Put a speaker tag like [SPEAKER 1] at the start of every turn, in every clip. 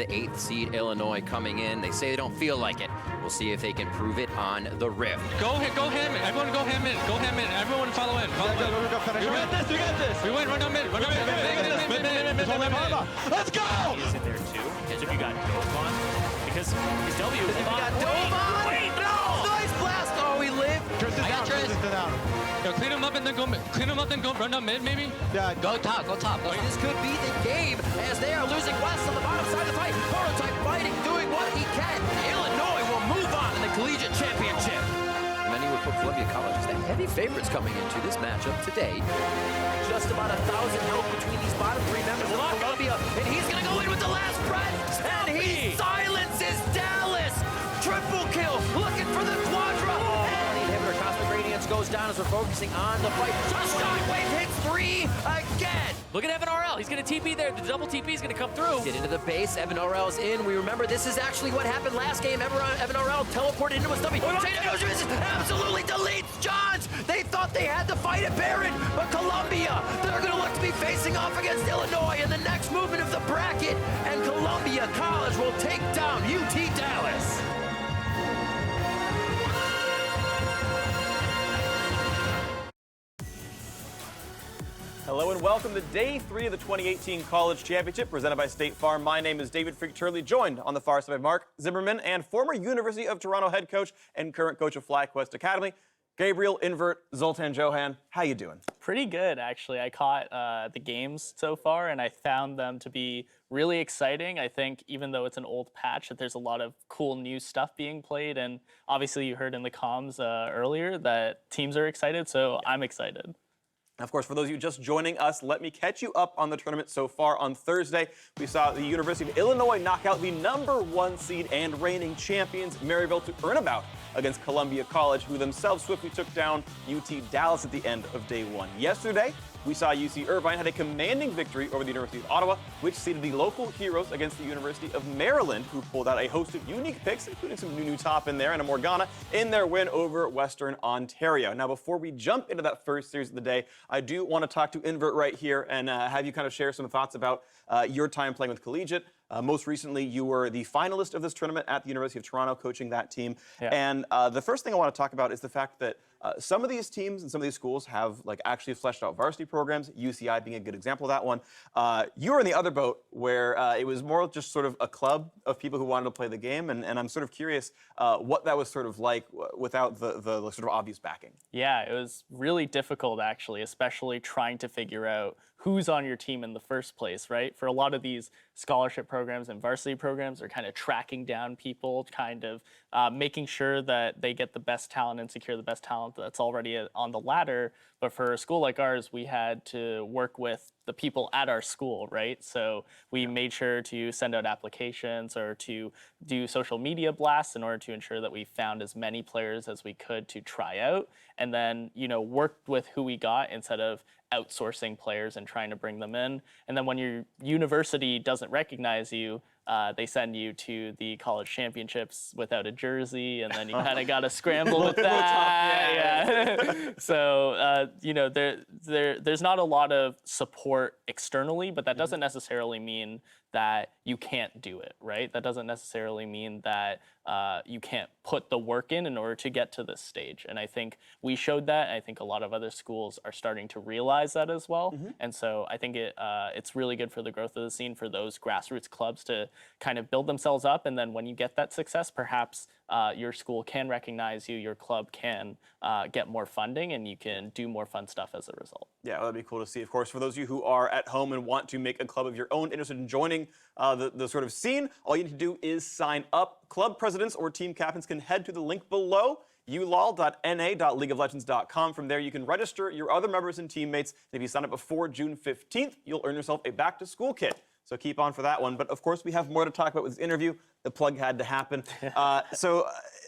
[SPEAKER 1] the 8th seed Illinois coming in. They say they don't feel like it. We'll see if they can prove it on the Rift.
[SPEAKER 2] Go Hammond. Everyone go Hammond. Go Hammond. Everyone follow in. Follow in. We got this. We got this. We win. Run down mid. Run down mid.
[SPEAKER 3] Let's go!
[SPEAKER 4] He is in there too. Because if you got Dovon, because his W.
[SPEAKER 1] If you got Dovon.
[SPEAKER 4] Wait, no!
[SPEAKER 1] Nice blast. Oh, we live.
[SPEAKER 3] Tristan down. Tristan down.
[SPEAKER 2] Yo, clean him up and then go. Clean him up and go. Run down mid, maybe.
[SPEAKER 3] Yeah.
[SPEAKER 1] Go top. Go top. This could be the game as they are losing West on the bottom side of the fight. Prototype fighting, doing what he can. Illinois will move on in the collegiate championship. Many would put Columbia College as the heavy favorites coming into this matchup today. Just about 1,000 health between these bottom 3 members of Columbia, and he's gonna go in with the last breath, and he silences Dallas. Triple kill, looking for the quadra. And the inhibitor Cosmic Radiance goes down as we're focusing on the fight. Shockwave hits 3 again.
[SPEAKER 4] Look at Evan RL. He's going to TP there. The double TP is going to come through.
[SPEAKER 1] Get into the base. Evan RL's in. We remember this is actually what happened last game. Evan RL teleported into a stubby. Absolutely deletes Johns. They thought they had the fight at Barron, but Columbia, they're going to look to be facing off against Illinois in the next movement of the bracket, and Columbia College will take down UT Dallas.
[SPEAKER 5] Hello and welcome to Day 3 of the 2018 College Championship presented by State Farm. My name is David FLICKR, joined on the far side by Mark Zimmerman and former University of Toronto head coach and current coach of FlyQuest Academy, Gabriel Invert Zoltan Johan. How you doing?
[SPEAKER 6] Pretty good, actually. I caught the games so far, and I found them to be really exciting. I think even though it's an old patch, that there's a lot of cool new stuff being played, and obviously you heard in the comms earlier that teams are excited, so I'm excited.
[SPEAKER 5] Of course, for those of you just joining us, let me catch you up on the tournament so far. On Thursday, we saw the University of Illinois knock out the #1 seed and reigning champions, Maryville, to earn a bout against Columbia College, who themselves swiftly took down UT Dallas at the end of Day 1. Yesterday, we saw UC Irvine had a commanding victory over the University of Ottawa, which seeded the local heroes against the University of Maryland, who pulled out a host of unique picks, including some new top in there and a Morgana, in their win over Western Ontario. Now, before we jump into that first series of the day, I do want to talk to Invert right here and have you kind of share some thoughts about your time playing with Collegiate. Most recently, you were the finalist of this tournament at the University of Toronto, coaching that team. Yeah. And the first thing I want to talk about is the fact that some of these teams and some of these schools have actually fleshed out varsity programs, UCI being a good example of that one. You were in the other boat where it was more just sort of a club of people who wanted to play the game, and I'm sort of curious what that was sort of like without the sort of obvious backing.
[SPEAKER 6] Yeah, it was really difficult, actually, especially trying to figure out who's on your team in the first place, right? For a lot of these scholarship programs and varsity programs, they're kind of tracking down people, kind of making sure that they get the best talent and secure the best talent that's already on the ladder. But for a school like ours, we had to work with the people at our school, right? So we made sure to send out applications or to do social media blasts in order to ensure that we found as many players as we could to try out, and then, you know, worked with who we got instead of outsourcing players and trying to bring them in. And then when your university doesn't recognize you, they send you to the college championships without a jersey, and then you kind of got to scramble with that. Yeah. So, you know, there's not a lot of support externally, but that doesn't necessarily mean that you can't do it, right? That doesn't necessarily mean that you can't put the work in order to get to this stage. And I think we showed that, and I think a lot of other schools are starting to realize that as well. And so I think it's really good for the growth of the scene for those grassroots clubs to kind of build themselves up. And then when you get that success, perhaps your school can recognize you, your club can get more funding, and you can do more fun stuff as a result.
[SPEAKER 5] Yeah, well, that'd be cool to see. Of course, for those of you who are at home and want to make a club of your own, interested in joining the sort of scene, all you need to do is sign up. Club presidents or team captains can head to the link below, ulol.na.leagueoflegends.com. From there, you can register your other members and teammates. And if you sign up before June 15th, you'll earn yourself a back-to-school kit. So keep on for that one. But of course, we have more to talk about with this interview. The plug had to happen.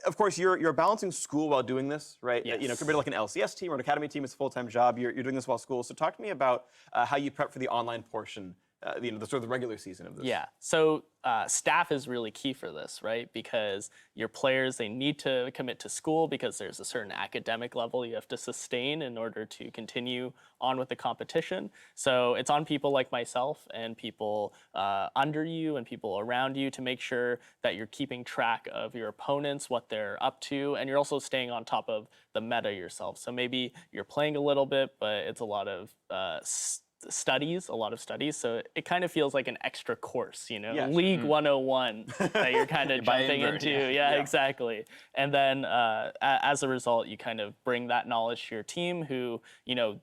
[SPEAKER 5] Of course, you're balancing school while doing this, right?
[SPEAKER 6] Yes.
[SPEAKER 5] You know, compared to like an LCS team or an academy team, it's a full-time job. You're doing this while school. So talk to me about how you prep for the online portion the sort of the regular season of this.
[SPEAKER 6] Yeah. So staff is really key for this, right? Because your players, they need to commit to school because there's a certain academic level you have to sustain in order to continue on with the competition. So it's on people like myself and people under you and people around you to make sure that you're keeping track of your opponents, what they're up to, and you're also staying on top of the meta yourself. So maybe you're playing a little bit, but it's a lot of a lot of studies, so it kind of feels like an extra course, League 101 that you're kind of jumping into. Yeah, exactly. And then as a result, you kind of bring that knowledge to your team who,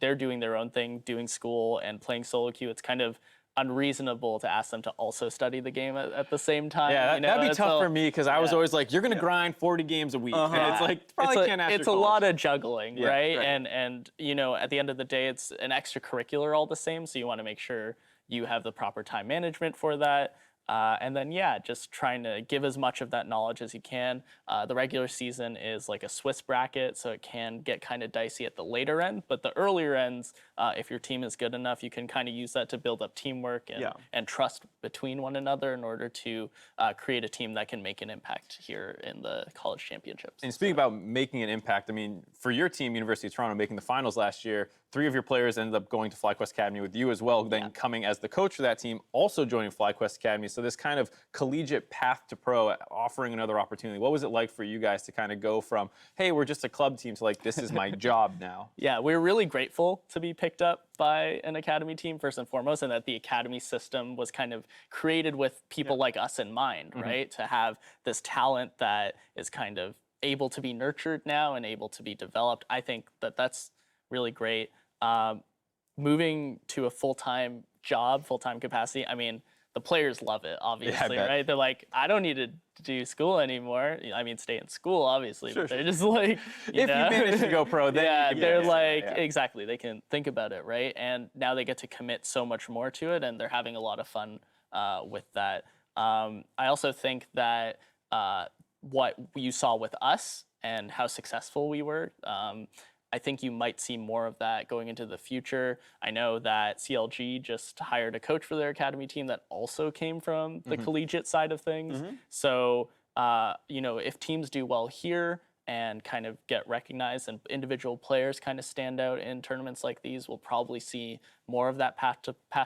[SPEAKER 6] they're doing their own thing, doing school and playing solo queue. It's kind of unreasonable to ask them to also study the game at the same time.
[SPEAKER 7] Yeah, that'd be tough for me because I was always like, you're going to grind 40 games a week. And it's like, probably can't ask
[SPEAKER 6] It's a lot of juggling, right? And at the end of the day, it's an extracurricular all the same, so you want to make sure you have the proper time management for that. And then, just trying to give as much of that knowledge as you can. The regular season is like a Swiss bracket, so it can get kind of dicey at the later end. But the earlier ends, if your team is good enough, you can kind of use that to build up teamwork and trust between one another in order to create a team that can make an impact here in the college championships.
[SPEAKER 7] And speaking about making an impact, I mean, for your team, University of Toronto, making the finals last year, 3 of your players ended up going to FlyQuest Academy with you as well, then coming as the coach for that team, also joining FlyQuest Academy. So this kind of collegiate path to pro, offering another opportunity. What was it like for you guys to kind of go from, hey, we're just a club team, to like, this is my job now?
[SPEAKER 6] Yeah, we're really grateful to be picked up by an academy team, first and foremost, and that the academy system was kind of created with people like us in mind, right? To have this talent that is kind of able to be nurtured now and able to be developed. I think that that's really great. Moving to a full-time job, full-time capacity, I mean, the players love it, obviously, right? They're like, I don't need to do school anymore. I mean, stay in school, obviously, but they're just like,
[SPEAKER 7] if you manage to go pro, then
[SPEAKER 6] they're like, exactly, they can think about it, right? And now they get to commit so much more to it, and they're having a lot of fun with that. I also think that what you saw with us and how successful we were, I think you might see more of that going into the future. I know that CLG just hired a coach for their academy team that also came from the collegiate side of things. So, if teams do well here and kind of get recognized and individual players kind of stand out in tournaments like these, we'll probably see more of that path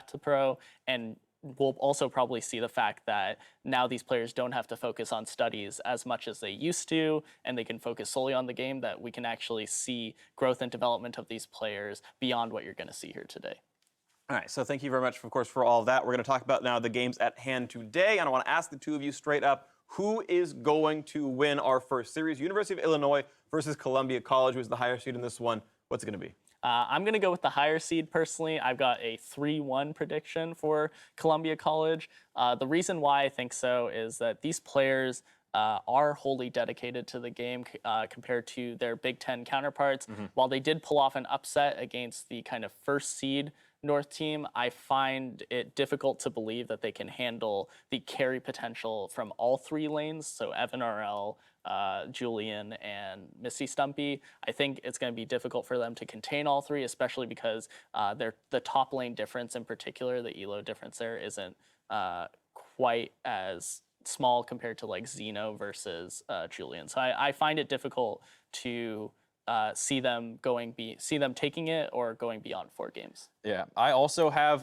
[SPEAKER 6] to pro. And we'll also probably see the fact that now these players don't have to focus on studies as much as they used to, and they can focus solely on the game, that we can actually see growth and development of these players beyond what you're going to see here today.
[SPEAKER 5] All right, so thank you very much, of course, for all of that. We're going to talk about now the games at hand today, and I want to ask the two of you straight up, who is going to win our first series? University of Illinois versus Columbia College, who's the higher seed in this one. What's it going to be?
[SPEAKER 6] I'm going to go with the higher seed personally. I've got a 3-1 prediction for Columbia College. The reason why I think so is that these players are wholly dedicated to the game compared to their Big Ten counterparts. While they did pull off an upset against the kind of first seed North team, I find it difficult to believe that they can handle the carry potential from all 3 lanes, so Evan RL, Julian, and Missy Stumpy. I think it's going to be difficult for them to contain all 3, especially because the top lane difference in particular, the elo difference there, isn't quite as small compared to like Zeno versus Julian. So I find it difficult to see them taking it or going beyond 4 games.
[SPEAKER 7] Yeah, I also have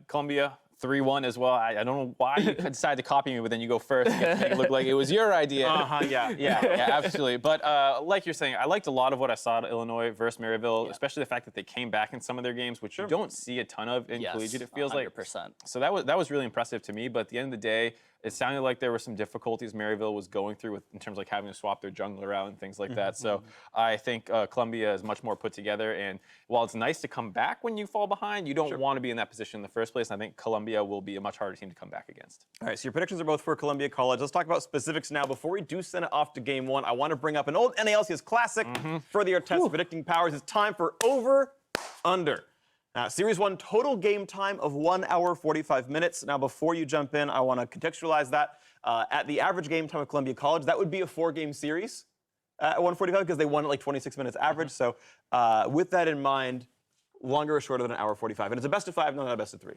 [SPEAKER 7] Columbia 3-1 as well. I don't know why you decided to copy me, but then you go first and make it look like it was your idea. Yeah, absolutely. But like you're saying, I liked a lot of what I saw at Illinois versus Maryville, especially the fact that they came back in some of their games, which you don't see a ton of in collegiate. It feels
[SPEAKER 6] 100%.
[SPEAKER 7] like. So that was really impressive to me. But at the end of the day, it sounded like there were some difficulties Maryville was going through in terms of like having to swap their jungler out and things like that. So I think Columbia is much more put together. And while it's nice to come back when you fall behind, you don't want to be in that position in the first place. And I think Columbia will be a much harder team to come back against.
[SPEAKER 5] All right, so your predictions are both for Columbia College. Let's talk about specifics now. Before we do send it off to game 1, I want to bring up an old NALCS classic. Further your test predicting powers. It's time for over, under. Now, Series 1, total game time of 1 hour, 45 minutes. Now, before you jump in, I want to contextualize that. At the average game time of Columbia College, that would be a 4-game series at 1:45 because they won at like 26 minutes average. So with that in mind, longer or shorter than an hour 45. And it's a best of 5, not a best of 3.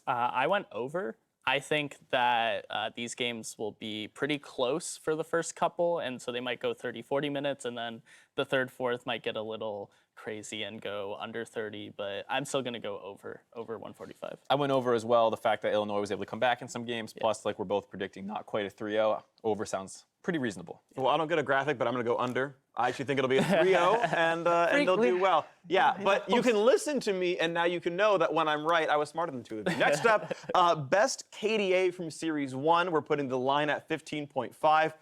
[SPEAKER 6] I went over. I think that these games will be pretty close for the first couple, and so they might go 30, 40 minutes, and then the third, fourth might get a little crazy and go under 30, but I'm still going to go over 145.
[SPEAKER 7] I went over as well. The fact that Illinois was able to come back in some games, plus like we're both predicting not quite a 3-0, over sounds pretty reasonable.
[SPEAKER 5] Well, I don't get a graphic, but I'm going to go under. I actually think it'll be a 3-0, and they'll do well. Yeah, but you can listen to me, and now you can know that when I'm right, I was smarter than two of you. Next up, best KDA from Series 1. We're putting the line at 15.5.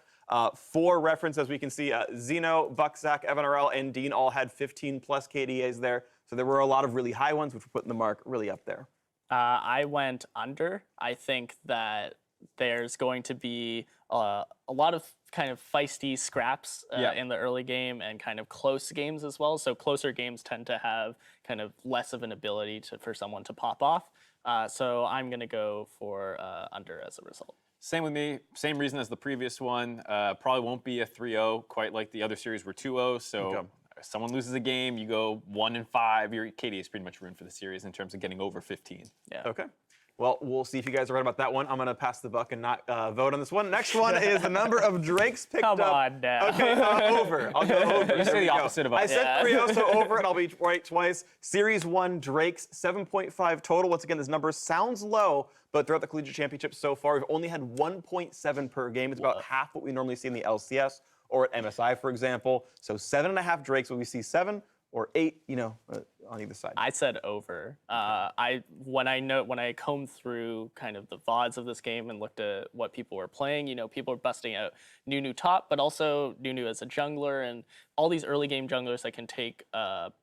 [SPEAKER 5] For reference, as we can see, Zeno, Buck, Zach, Evan RL, and Dean all had 15-plus KDAs there. So there were a lot of really high ones, which were putting the mark really up there.
[SPEAKER 6] I went under. I think that there's going to be a lot of kind of feisty scraps in the early game and kind of close games as well. So closer games tend to have kind of less of an ability for someone to pop off. So I'm going to go for under as a result.
[SPEAKER 7] Same with me. Same reason as the previous one. Probably won't be a 3-0 quite like the other series were 2-0. So if someone loses a game, you go 1-5. Your KD is pretty much ruined for the series in terms of getting over 15.
[SPEAKER 6] Yeah.
[SPEAKER 5] Okay. Well, we'll see if you guys are right about that one. I'm going to pass the buck and not vote on this one. Next one is the number of Drakes picked up.
[SPEAKER 6] Come on now.
[SPEAKER 5] Okay, over. I'll go over.
[SPEAKER 7] You say the opposite of us.
[SPEAKER 5] I said 3-0, so over, and I'll be right twice. Series 1 Drakes, 7.5 total. Once again, this number sounds low, but throughout the Collegiate Championship so far, we've only had 1.7 per game. It's about half what we normally see in the LCS or at MSI, for example. So 7.5 Drakes. Will we see 7 or 8, on either side?
[SPEAKER 6] I said over. When I combed through kind of the VODs of this game and looked at what people were playing, people are busting out Nunu top, but also Nunu as a jungler, and all these early game junglers that can take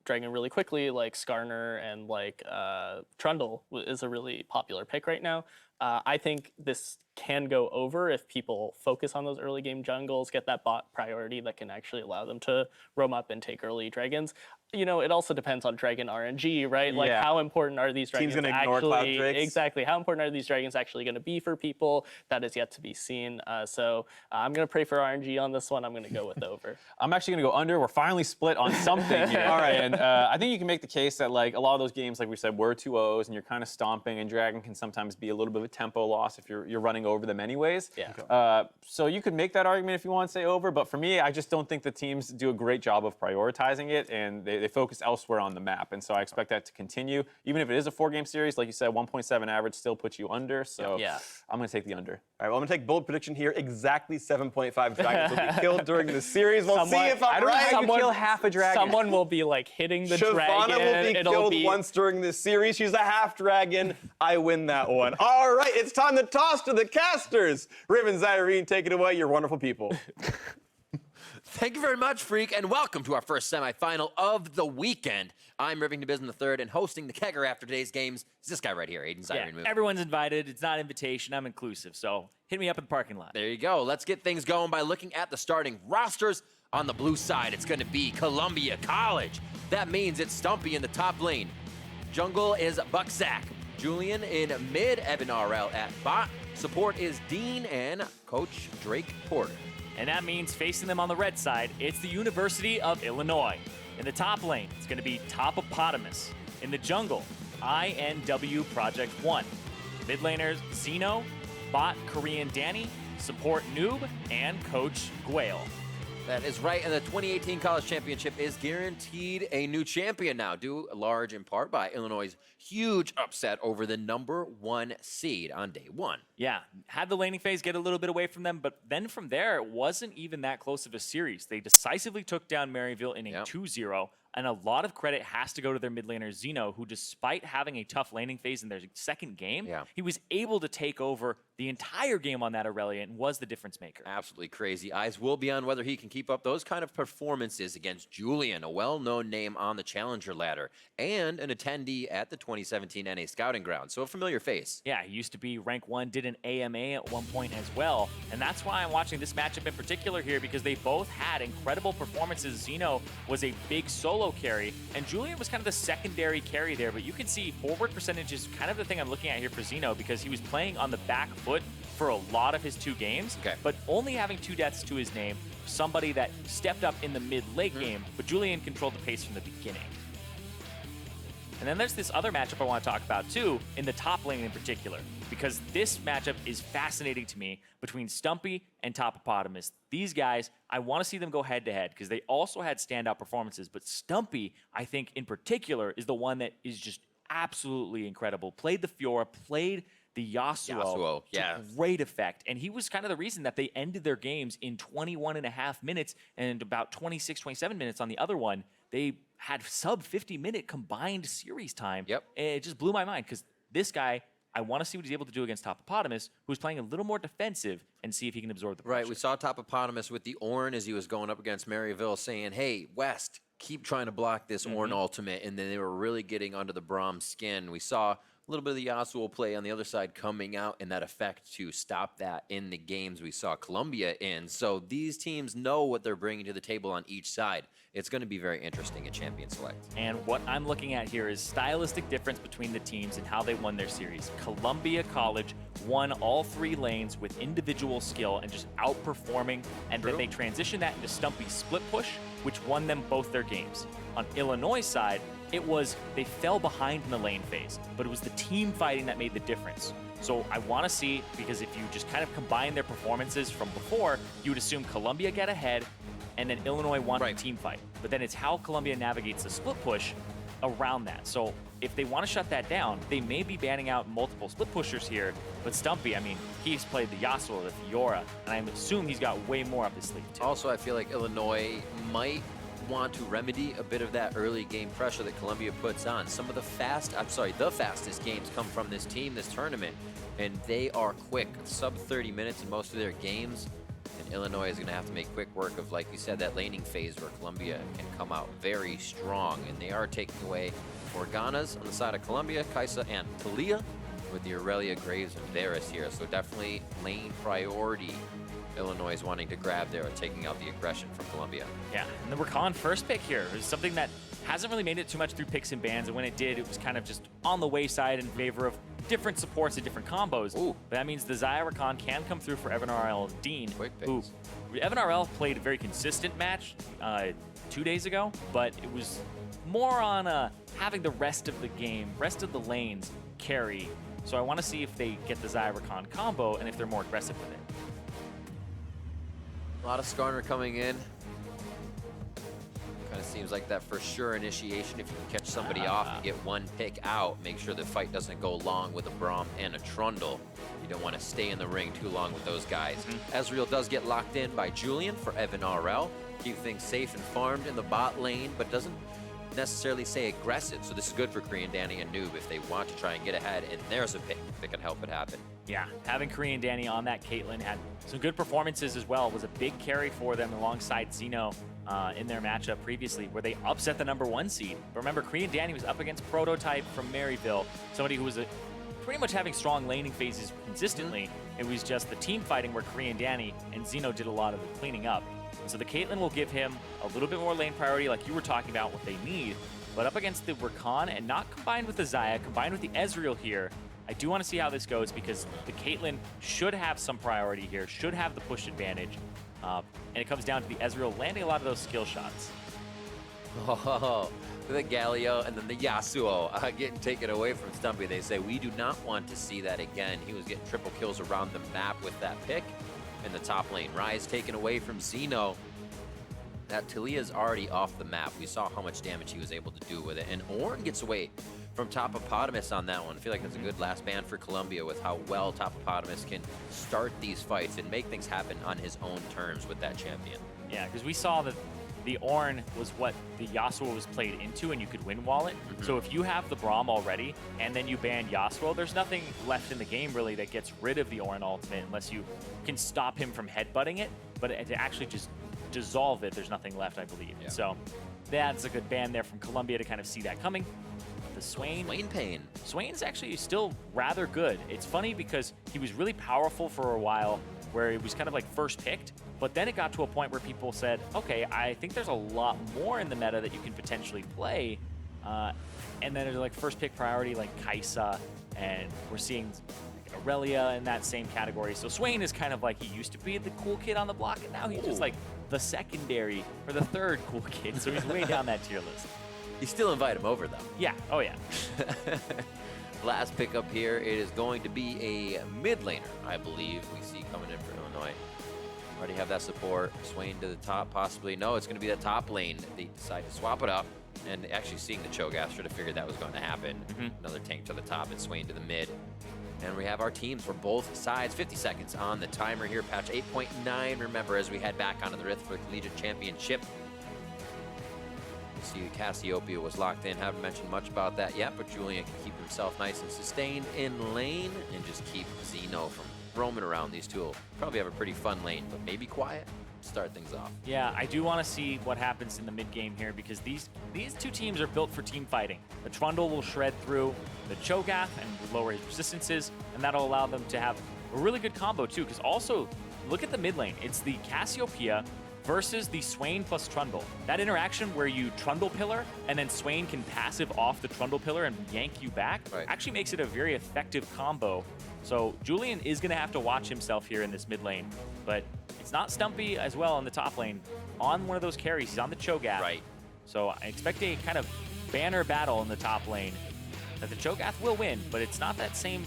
[SPEAKER 6] Dragon really quickly, like Skarner and like Trundle is a really popular pick right now. I think this can go over if people focus on those early game jungles, get that bot priority that can actually allow them to roam up and take early dragons. It also depends on dragon RNG, right? Like how important are these dragons
[SPEAKER 5] Team's gonna ignore Cloud
[SPEAKER 6] actually?
[SPEAKER 5] Drakes.
[SPEAKER 6] Exactly. How important are these dragons actually going to be for people? That is yet to be seen. So I'm going to pray for RNG on this one. I'm going to go with over.
[SPEAKER 7] I'm actually going to go under. We're finally split on something here. All right, and I think you can make the case that like a lot of those games, like we said, were 2-0s, and you're kind of stomping, and Dragon can sometimes be a little bit of a tempo loss if you're running over them anyways.
[SPEAKER 6] Yeah.
[SPEAKER 7] Okay. So you could make that argument if you want to say over, but for me, I just don't think the teams do a great job of prioritizing it, and they focus elsewhere on the map, and so I expect that to continue. Even if it is a 4-game series, like you said, 1.7 average still puts you under, so I'm going to take the under.
[SPEAKER 5] All right, well, I'm going to take bold prediction here. Exactly 7.5 dragons will be killed during the series. We'll see if I'm right.
[SPEAKER 7] Someone kill half a dragon.
[SPEAKER 6] Someone will be like hitting the
[SPEAKER 5] Shavana
[SPEAKER 6] dragon.
[SPEAKER 5] will be killed once during this series. She's a half dragon. I win that one. All right, it's time to toss to the casters. Riv and Zyrene, take it away. You're wonderful people.
[SPEAKER 1] Thank you very much, Freak, and welcome to our first semifinal of the weekend. I'm Rivington Bism III, and hosting the kegger after today's games is this guy right here, Aiden Zyrene.
[SPEAKER 8] Everyone's invited. It's not invitation. I'm inclusive, so hit me up in the parking lot.
[SPEAKER 1] There you go. Let's get things going by looking at the starting rosters. On the blue side, it's going to be Columbia College. That means it's Stumpy in the top lane. Jungle is Buck Zach. Julian in mid, Evan RL at bot. Support is Dean and Coach Drake Porter.
[SPEAKER 8] And that means facing them on the red side, it's the University of Illinois. In the top lane, it's going to be Topopotamus. In the jungle, INW Project 1. Mid laners, Zeno, bot Korean Danny, support Noob, and Coach Gwale.
[SPEAKER 1] That is right, and the 2018 College Championship is guaranteed a new champion now, due large in part by Illinois' huge upset over the #1 seed on day one.
[SPEAKER 8] Yeah, had the laning phase get a little bit away from them, but then from there, it wasn't even that close of a series. They decisively took down Maryville in a 2-0, and a lot of credit has to go to their mid laner Zeno, who despite having a tough laning phase in their second game, he was able to take over the entire game on that Aurelia and was the difference maker.
[SPEAKER 1] Absolutely crazy. Eyes will be on whether he can keep up those kind of performances against Julian, a well-known name on the challenger ladder, and an attendee at the 2017 NA Scouting Ground, so a familiar face.
[SPEAKER 8] Yeah, he used to be rank 1, did an AMA at one point as well, and that's why I'm watching this matchup in particular here, because they both had incredible performances. Zeno was a big solo carry, and Julian was kind of the secondary carry there, but you can see forward percentage is kind of the thing I'm looking at here for Zeno, because he was playing on the back foot for a lot of his 2 games, but only having 2 deaths to his name, somebody that stepped up in the mid-late game, but Julian controlled the pace from the beginning. And then there's this other matchup I want to talk about too, in the top lane in particular, because this matchup is fascinating to me between Stumpy and Topopotamus. These guys, I want to see them go head-to-head because they also had standout performances, but Stumpy, I think in particular, is the one that is just absolutely incredible. Played the Fiora, played the Yasuo
[SPEAKER 1] yeah.
[SPEAKER 8] to great effect. And he was kind of the reason that they ended their games in 21.5 minutes and about 26, 27 minutes on the other one. They had sub 50-minute combined series time.
[SPEAKER 1] Yep.
[SPEAKER 8] And it just blew my mind because this guy, I want to see what he's able to do against Topopotamus, who's playing a little more defensive, and see if he can absorb the pressure.
[SPEAKER 1] Right, we saw Topopotamus with the Ornn as he was going up against Maryville saying, hey, West, keep trying to block this Ornn ultimate, and then they were really getting under the Braum's skin. We saw a little bit of the Yasuo play on the other side coming out and that effect to stop that in the games we saw Colombia in. So these teams know what they're bringing to the table on each side. It's going to be very interesting at Champion Select.
[SPEAKER 8] And what I'm looking at here is stylistic difference between the teams and how they won their series. Columbia College won all 3 lanes with individual skill and just outperforming, and then they transitioned that into Stumpy's split push, which won them both their games. On Illinois' side, it was they fell behind in the lane phase, but it was the team fighting that made the difference. So I want to see, because if you just kind of combine their performances from before, you would assume Columbia get ahead, and then Illinois won the team fight. But then it's how Columbia navigates the split push around that. So if they want to shut that down, they may be banning out multiple split pushers here. But Stumpy, I mean, he's played the Yasuo, the Fiora, and I assume he's got way more up his sleeve too.
[SPEAKER 1] Also, I feel like Illinois might want to remedy a bit of that early game pressure that Columbia puts on. Some of the fastest games come from this team this tournament, and they are quick, sub 30 minutes in most of their games. And Illinois is going to have to make quick work of, like you said, that laning phase where Columbia can come out very strong. And they are taking away Morganas on the side of Columbia, Kaisa and Talia, with the Aurelia, Graves, and Varus here. So definitely lane priority. Illinois is wanting to grab there, taking out the aggression from Columbia.
[SPEAKER 8] Yeah, and the Rakan first pick here is something that hasn't really made it too much through picks and bans, and when it did, it was kind of just on the wayside in favor of different supports and different combos.
[SPEAKER 1] Ooh.
[SPEAKER 8] But that means the Xayah Rakan can come through for Evan RL and Dean,
[SPEAKER 1] Quick
[SPEAKER 8] who
[SPEAKER 1] picks.
[SPEAKER 8] Evan RL played a very consistent match 2 days ago, but it was more on having the rest of the game, rest of the lanes carry. So I want to see if they get the Xayah Rakan combo and if they're more aggressive with it.
[SPEAKER 1] A lot of Skarner coming in. Kind of seems like that for sure initiation. If you can catch somebody off and get one pick out, make sure the fight doesn't go long with a Braum and a Trundle. You don't want to stay in the ring too long with those guys. Ezreal does get locked in by Julian for Evan RL. Keep things safe and farmed in the bot lane, but doesn't necessarily say aggressive. So this is good for Korean Danny and Noob if they want to try and get ahead, and there's a pick that can help it happen.
[SPEAKER 8] Yeah, having Korean Danny on that Caitlyn had some good performances as well. It was a big carry for them alongside Zeno in their matchup previously, where they upset the #1 seed. But remember, Korean Danny was up against Prototype from Maryville, somebody who was pretty much having strong laning phases consistently. It was just the team fighting where Korean Danny and Zeno did a lot of the cleaning up. And so the Caitlyn will give him a little bit more lane priority, like you were talking about, what they need. But up against the Rakan, and not combined with the Xayah, combined with the Ezreal here, I do want to see how this goes, because the Caitlyn should have some priority here, should have the push advantage. And it comes down to the Ezreal landing a lot of those skill shots.
[SPEAKER 1] Oh, the Galio and then the Yasuo getting taken away from Stumpy. They say, we do not want to see that again. He was getting triple kills around the map with that pick in the top lane. Rise taken away from Zeno. That Talia is already off the map. We saw how much damage he was able to do with it. And Ornn gets away from Topopotamus on that one. I feel like that's a good last ban for Columbia with how well Topopotamus can start these fights and make things happen on his own terms with that champion.
[SPEAKER 8] Yeah, because we saw that the Ornn was what the Yasuo was played into, and you could win wall it. So if you have the Braum already, and then you ban Yasuo, there's nothing left in the game really that gets rid of the Ornn ultimate unless you can stop him from headbutting it. But to actually just dissolve it, there's nothing left, I believe.
[SPEAKER 1] Yeah.
[SPEAKER 8] So that's a good ban there from Columbia to kind of see that coming. The Swain.
[SPEAKER 1] Lane pain.
[SPEAKER 8] Swain's actually still rather good. It's funny because he was really powerful for a while, where he was kind of like first picked, but then it got to a point where people said, okay, I think there's a lot more in the meta that you can potentially play. And then there's like first pick priority like Kaisa, and we're seeing Aurelia in that same category. So Swain is kind of like, he used to be the cool kid on the block, and now he's just like the secondary or the third cool kid. So he's way down that tier list.
[SPEAKER 1] You still invite him over, though.
[SPEAKER 8] Yeah. Oh, yeah.
[SPEAKER 1] Last pickup here, it is going to be a mid laner, I believe we see coming in for Illinois. Already have that support. Swain to the top, possibly. No, it's going to be the top lane. They decide to swap it up. And actually seeing the Cho'Gath, should have figured that was going to happen. Another tank to the top and Swain to the mid. And we have our teams for both sides. 50 seconds on the timer here. Patch 8.9. Remember, as we head back onto the Rift for the Collegiate Championship. See, Cassiopeia was locked in. Haven't mentioned much about that yet, but Julian can keep himself nice and sustained in lane and just keep Zeno from roaming around. These two will probably have a pretty fun lane, but maybe quiet. Start things off.
[SPEAKER 8] Yeah, I do want to see what happens in the mid game here because these two teams are built for team fighting. The Trundle will shred through the Cho'Gath and lower his resistances, and that'll allow them to have a really good combo too. Because also, look at the mid lane. It's the Cassiopeia versus the Swain plus Trundle. That interaction where you Trundle pillar and then Swain can passive off the Trundle pillar and yank you back actually makes it a very effective combo. So Julian is going to have to watch himself here in this mid lane, but it's not Stumpy as well in the top lane. On one of those carries, he's on the Cho'Gath.
[SPEAKER 1] Right.
[SPEAKER 8] So I expect a kind of banner battle in the top lane that the Cho'Gath will win, but it's not that same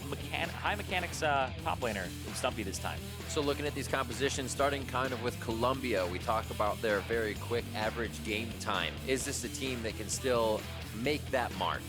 [SPEAKER 8] high mechanics top laner from Stumpy this time.
[SPEAKER 1] So looking at these compositions, starting kind of with Columbia, we talk about their very quick average game time. Is this a team that can still make that mark?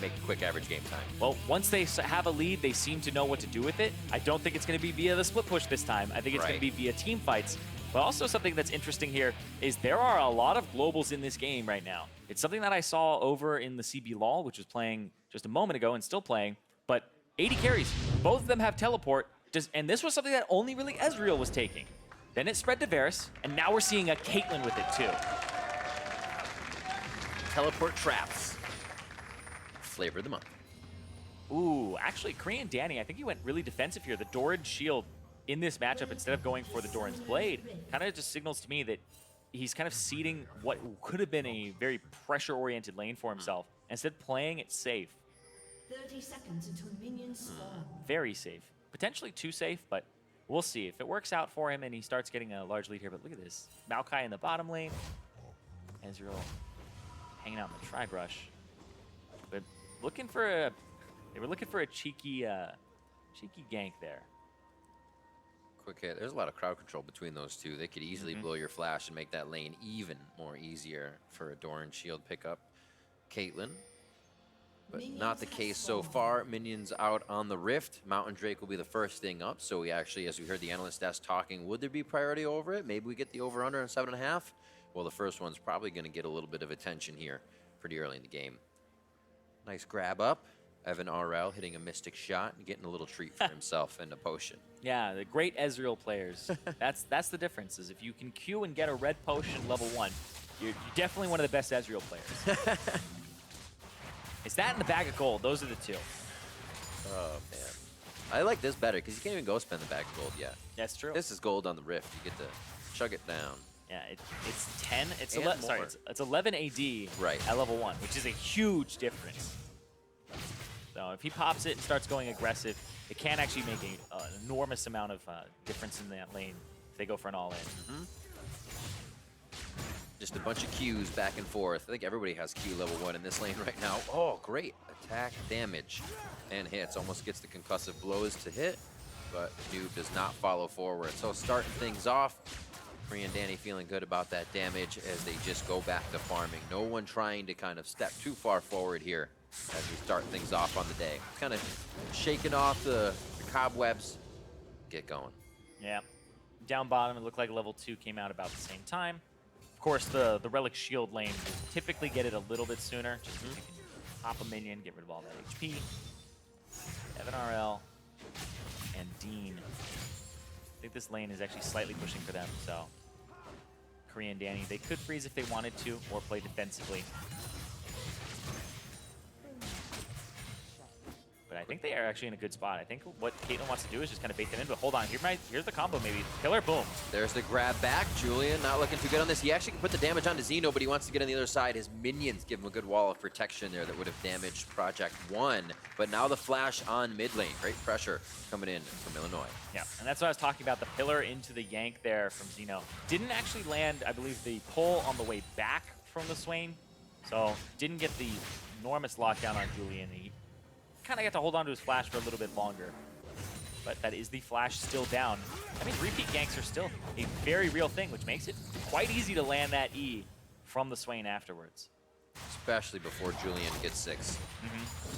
[SPEAKER 1] Make a quick average game time?
[SPEAKER 8] Well, once they have a lead, they seem to know what to do with it. I don't think it's going to be via the split push this time. I think it's going to be via team fights. But also something that's interesting here is there are a lot of globals in this game right now. It's something that I saw over in the CB LOL, which was playing just a moment ago and still playing, but 80 carries. Both of them have teleport, and this was something that only really Ezreal was taking. Then it spread to Varus, and now we're seeing a Caitlyn with it too.
[SPEAKER 1] Teleport traps. Flavor of the month.
[SPEAKER 8] Ooh, actually, Korean Danny, I think he went really defensive here. The Doran's shield in this matchup, instead of going for the Doran's blade, kind of just signals to me that he's kind of seeding what could have been a very pressure-oriented lane for himself, instead playing it safe.
[SPEAKER 9] 30 seconds until minions spawn.
[SPEAKER 8] Very safe. Potentially too safe, but we'll see. If it works out for him and he starts getting a large lead here, but look at this. Maokai in the bottom lane. Ezreal hanging out in the tri-brush. But looking for a... They were looking for a cheeky gank there.
[SPEAKER 1] Quick hit. There's a lot of crowd control between those two. They could easily blow your flash and make that lane even more easier for a Doran shield pickup. Caitlyn. But not the case so far. Minions out on the Rift. Mountain Drake will be the first thing up. So we actually, as we heard the analyst desk talking, would there be priority over it? Maybe we get the over-under on 7.5? Well, the first one's probably going to get a little bit of attention here pretty early in the game. Nice grab up. Evan RL hitting a mystic shot and getting a little treat for himself and a potion.
[SPEAKER 8] Yeah, the great Ezreal players. That's the difference, is if you can Q and get a red potion level 1, you're definitely one of the best Ezreal players. It's that and the bag of gold. Those are the two.
[SPEAKER 1] Oh, man. I like this better because you can't even go spend the bag of gold yet.
[SPEAKER 8] That's true.
[SPEAKER 1] This is gold on the Rift. You get to chug it down.
[SPEAKER 8] Yeah, it's 10. It's
[SPEAKER 1] And
[SPEAKER 8] 11. Sorry,
[SPEAKER 1] more.
[SPEAKER 8] it's 11 AD at level 1, which is a huge difference. So if he pops it and starts going aggressive, it can actually make an enormous amount of difference in that lane if they go for an all-in.
[SPEAKER 1] Just a bunch of Qs back and forth. I think everybody has Q level 1 in this lane right now. Oh, great. Attack, damage, and hits. Almost gets the concussive blows to hit, but Noob does not follow forward. So starting things off, Korean Danny feeling good about that damage as they just go back to farming. No one trying to kind of step too far forward here as we start things off on the day. Kind of shaking off the cobwebs, get going.
[SPEAKER 8] Yeah. Down bottom, it looked like level 2 came out about the same time. Of course, the Relic Shield lane will typically get it a little bit sooner, just so you can pop a minion, get rid of all that HP. Evan RL and Dean. I think this lane is actually slightly pushing for them, so Korean Danny, they could freeze if they wanted to, or play defensively. But I think they are actually in a good spot. I think what Caitlyn wants to do is just kind of bait them in, but hold on, here's the combo maybe. Pillar, boom.
[SPEAKER 1] There's the grab back. Julian not looking too good on this. He actually can put the damage onto Zeno, but he wants to get on the other side. His minions give him a good wall of protection there that would have damaged Project 1. But now the flash on mid lane. Great pressure coming in from Illinois.
[SPEAKER 8] Yeah, and that's what I was talking about, the pillar into the yank there from Zeno. Didn't actually land, I believe, the pull on the way back from the Swain. So didn't get the enormous lockdown on Julian. He kind of got to hold on to his flash for a little bit longer. But that is the flash still down. I mean, repeat ganks are still a very real thing, which makes it quite easy to land that E from the Swain afterwards.
[SPEAKER 1] Especially before Julian gets 6.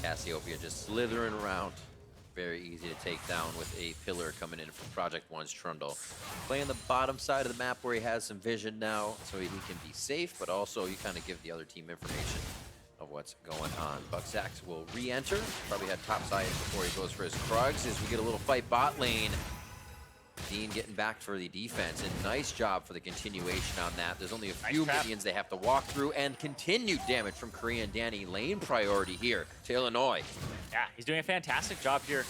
[SPEAKER 1] Cassiopeia just slithering around. Very easy to take down with a pillar coming in from Project One's Trundle. Playing the bottom side of the map where he has some vision now, so he can be safe, but also you kind of give the other team information of what's going on. Bucksax will re-enter. Probably had top side before he goes for his Krugs as we get a little fight bot lane. Dean getting back for the defense, and nice job for the continuation on that. There's only a few minions they have to walk through, and continued damage from Korean Danny. Lane priority here to Illinois.
[SPEAKER 8] Yeah, he's doing a fantastic job here.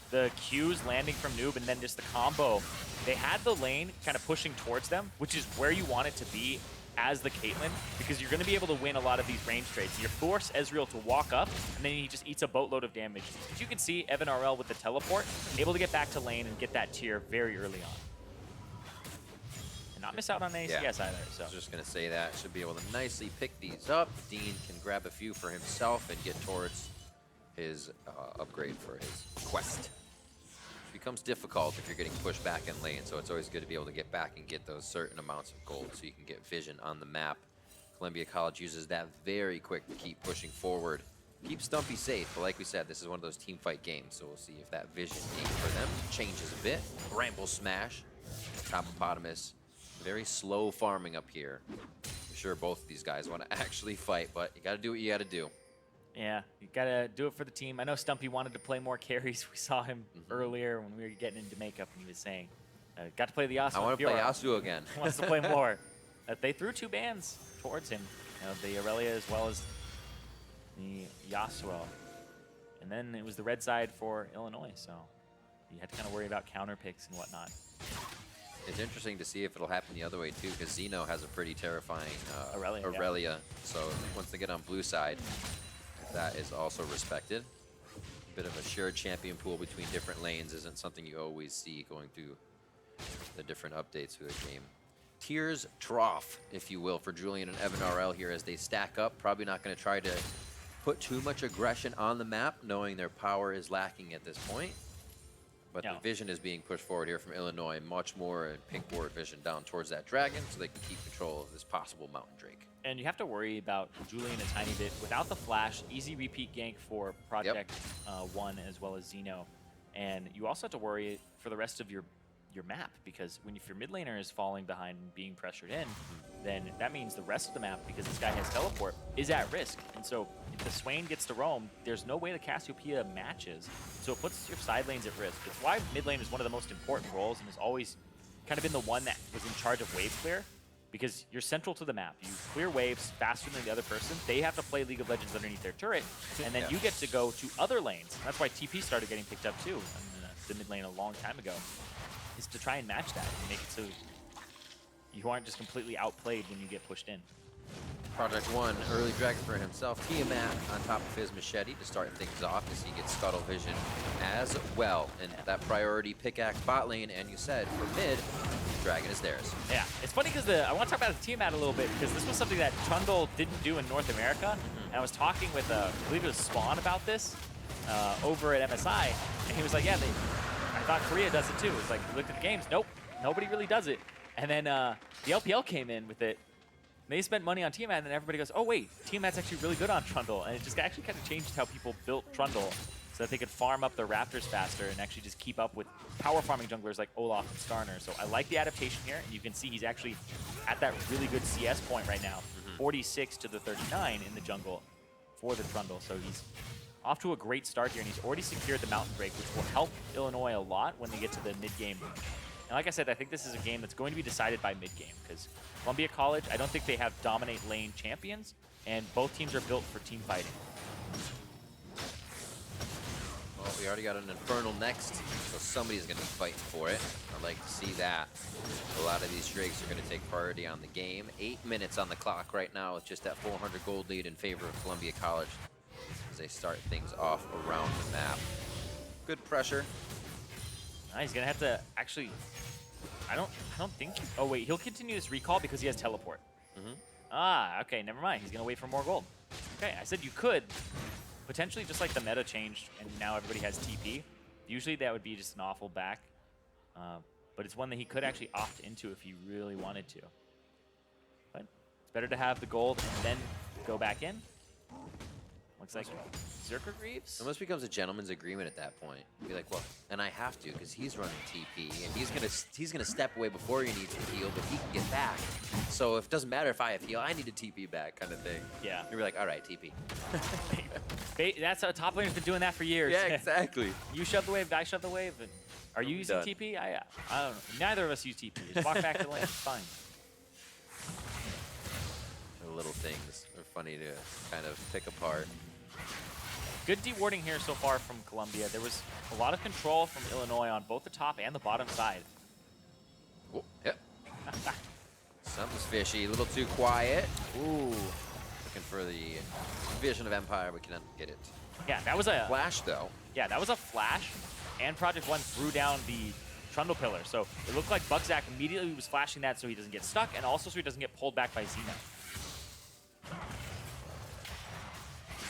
[SPEAKER 8] The Qs landing from Noob, and then just the combo. They had the lane kind of pushing towards them, which is where you want it to be as the Caitlyn, because you're going to be able to win a lot of these range trades. You force Ezreal to walk up, and then he just eats a boatload of damage. As you can see, Evan RL with the teleport, able to get back to lane and get that tier very early on. And not miss out on ACS either. So
[SPEAKER 1] I was just going to say that. Should be able to nicely pick these up. Dean can grab a few for himself and get towards his upgrade for his quest. Becomes difficult if you're getting pushed back in lane, so it's always good to be able to get back and get those certain amounts of gold so you can get vision on the map. Columbia College uses that very quick to keep pushing forward. Keep Stumpy safe, but like we said, this is one of those team fight games, so we'll see if that vision game for them changes a bit. Bramble Smash, Topopotamus, very slow farming up here. I'm sure both of these guys want to actually fight, but you gotta do what you gotta do.
[SPEAKER 8] yeah, you gotta do it for the team. I know Stumpy wanted to play more carries. We saw him earlier when we were getting into makeup, and he was saying, got to play the Yasuo.
[SPEAKER 1] I want to play Yasuo again.
[SPEAKER 8] He wants to play more. They threw 2 bans towards him, the Aurelia as well as the Yasuo. And then it was the red side for Illinois, so you had to kind of worry about counter picks and whatnot.
[SPEAKER 1] It's interesting to see if it'll happen the other way too, because Zeno has a pretty terrifying
[SPEAKER 8] Aurelia.
[SPEAKER 1] So once they get on blue side, that is also respected. A bit of a shared champion pool between different lanes isn't something you always see going through the different updates through the game. Tears trough, if you will, for Julian and Evan RL here as they stack up. Probably not going to try to put too much aggression on the map, knowing their power is lacking at this point. But the vision is being pushed forward here from Illinois. Much more pink ward vision down towards that dragon so they can keep control of this possible Mountain Drake.
[SPEAKER 8] And you have to worry about Julian a tiny bit. Without the flash, easy repeat gank for Project One as well as Zeno. And you also have to worry for the rest of your map, because if your mid laner is falling behind and being pressured in, then that means the rest of the map, because this guy has teleport, is at risk. And so if the Swain gets to roam, there's no way the Cassiopeia matches. So it puts your side lanes at risk. It's why mid lane is one of the most important roles and has always kind of been the one that was in charge of wave clear, because you're central to the map. You clear waves faster than the other person. They have to play League of Legends underneath their turret, and then you get to go to other lanes. That's why TP started getting picked up too in the mid lane a long time ago, is to try and match that and make it so you aren't just completely outplayed when you get pushed in.
[SPEAKER 1] Project One, early dragon for himself. Tiamat on top of his machete to start things off as he gets Scuttle Vision as well. And that priority pickaxe bot lane, and you said for mid, dragon is theirs.
[SPEAKER 8] Yeah, it's funny because I want to talk about the Tiamat a little bit, because this was something that Trundle didn't do in North America. And I was talking with, I believe it was Spawn about this over at MSI, and he was like, yeah, I thought Korea does it too. It's like, look at the games, nope, nobody really does it. And then the LPL came in with it. They spent money on Tiamat, and then everybody goes, oh wait, Tiamat's actually really good on Trundle. And it just actually kind of changed how people built Trundle so that they could farm up their Raptors faster and actually just keep up with power farming junglers like Olaf and Starner. So I like the adaptation here, and you can see he's actually at that really good CS point right now, 46 to the 39 in the jungle for the Trundle. So he's off to a great start here, and he's already secured the Mountain Break, which will help Illinois a lot when they get to the mid-game. And like I said, I think this is a game that's going to be decided by mid-game, because Columbia College, I don't think they have dominate lane champions, and both teams are built for team fighting.
[SPEAKER 1] Well, we already got an Infernal next, so somebody's going to be fighting for it. I'd like to see that. A lot of these Drakes are going to take priority on the game. 8 minutes on the clock right now with just that 400 gold lead in favor of Columbia College as they start things off around the map. Good pressure.
[SPEAKER 8] He's gonna have to actually. I don't think. Oh wait, he'll continue this recall because he has teleport. Ah, okay, never mind. He's going to wait for more gold. Okay, I said you could. Potentially just like the meta changed and now everybody has TP. Usually that would be just an awful back. But it's one that he could actually opt into if he really wanted to. But it's better to have the gold and then go back in. Looks like Zerker Greaves.
[SPEAKER 10] It almost becomes a gentleman's agreement at that point. Be like, well, and I have to because he's running TP and he's gonna step away before he needs to heal, but he can get back. So if it doesn't matter if I have heal, I need to TP back, kind of thing.
[SPEAKER 8] Yeah.
[SPEAKER 10] You'd be like, all right, TP.
[SPEAKER 8] That's how top laner's been doing that for years.
[SPEAKER 10] Yeah, exactly.
[SPEAKER 8] You shove the wave, I shove the wave. And are you using TP? I don't know. Neither of us use TP. Just walk back to the lane. It's fine.
[SPEAKER 10] The little things are funny to kind of pick apart.
[SPEAKER 8] Good dewarding here so far from Columbia. There was a lot of control from Illinois on both the top and the bottom side.
[SPEAKER 10] Oh, yep. Something's fishy. A little too quiet.
[SPEAKER 8] Ooh.
[SPEAKER 10] Looking for the vision of Empire. We cannot get it.
[SPEAKER 8] Yeah, that was a
[SPEAKER 10] flash, though.
[SPEAKER 8] Yeah, that was a flash. And Project One threw down the Trundle Pillar. So it looked like Buckzak immediately was flashing that so he doesn't get stuck and also so he doesn't get pulled back by Zeno.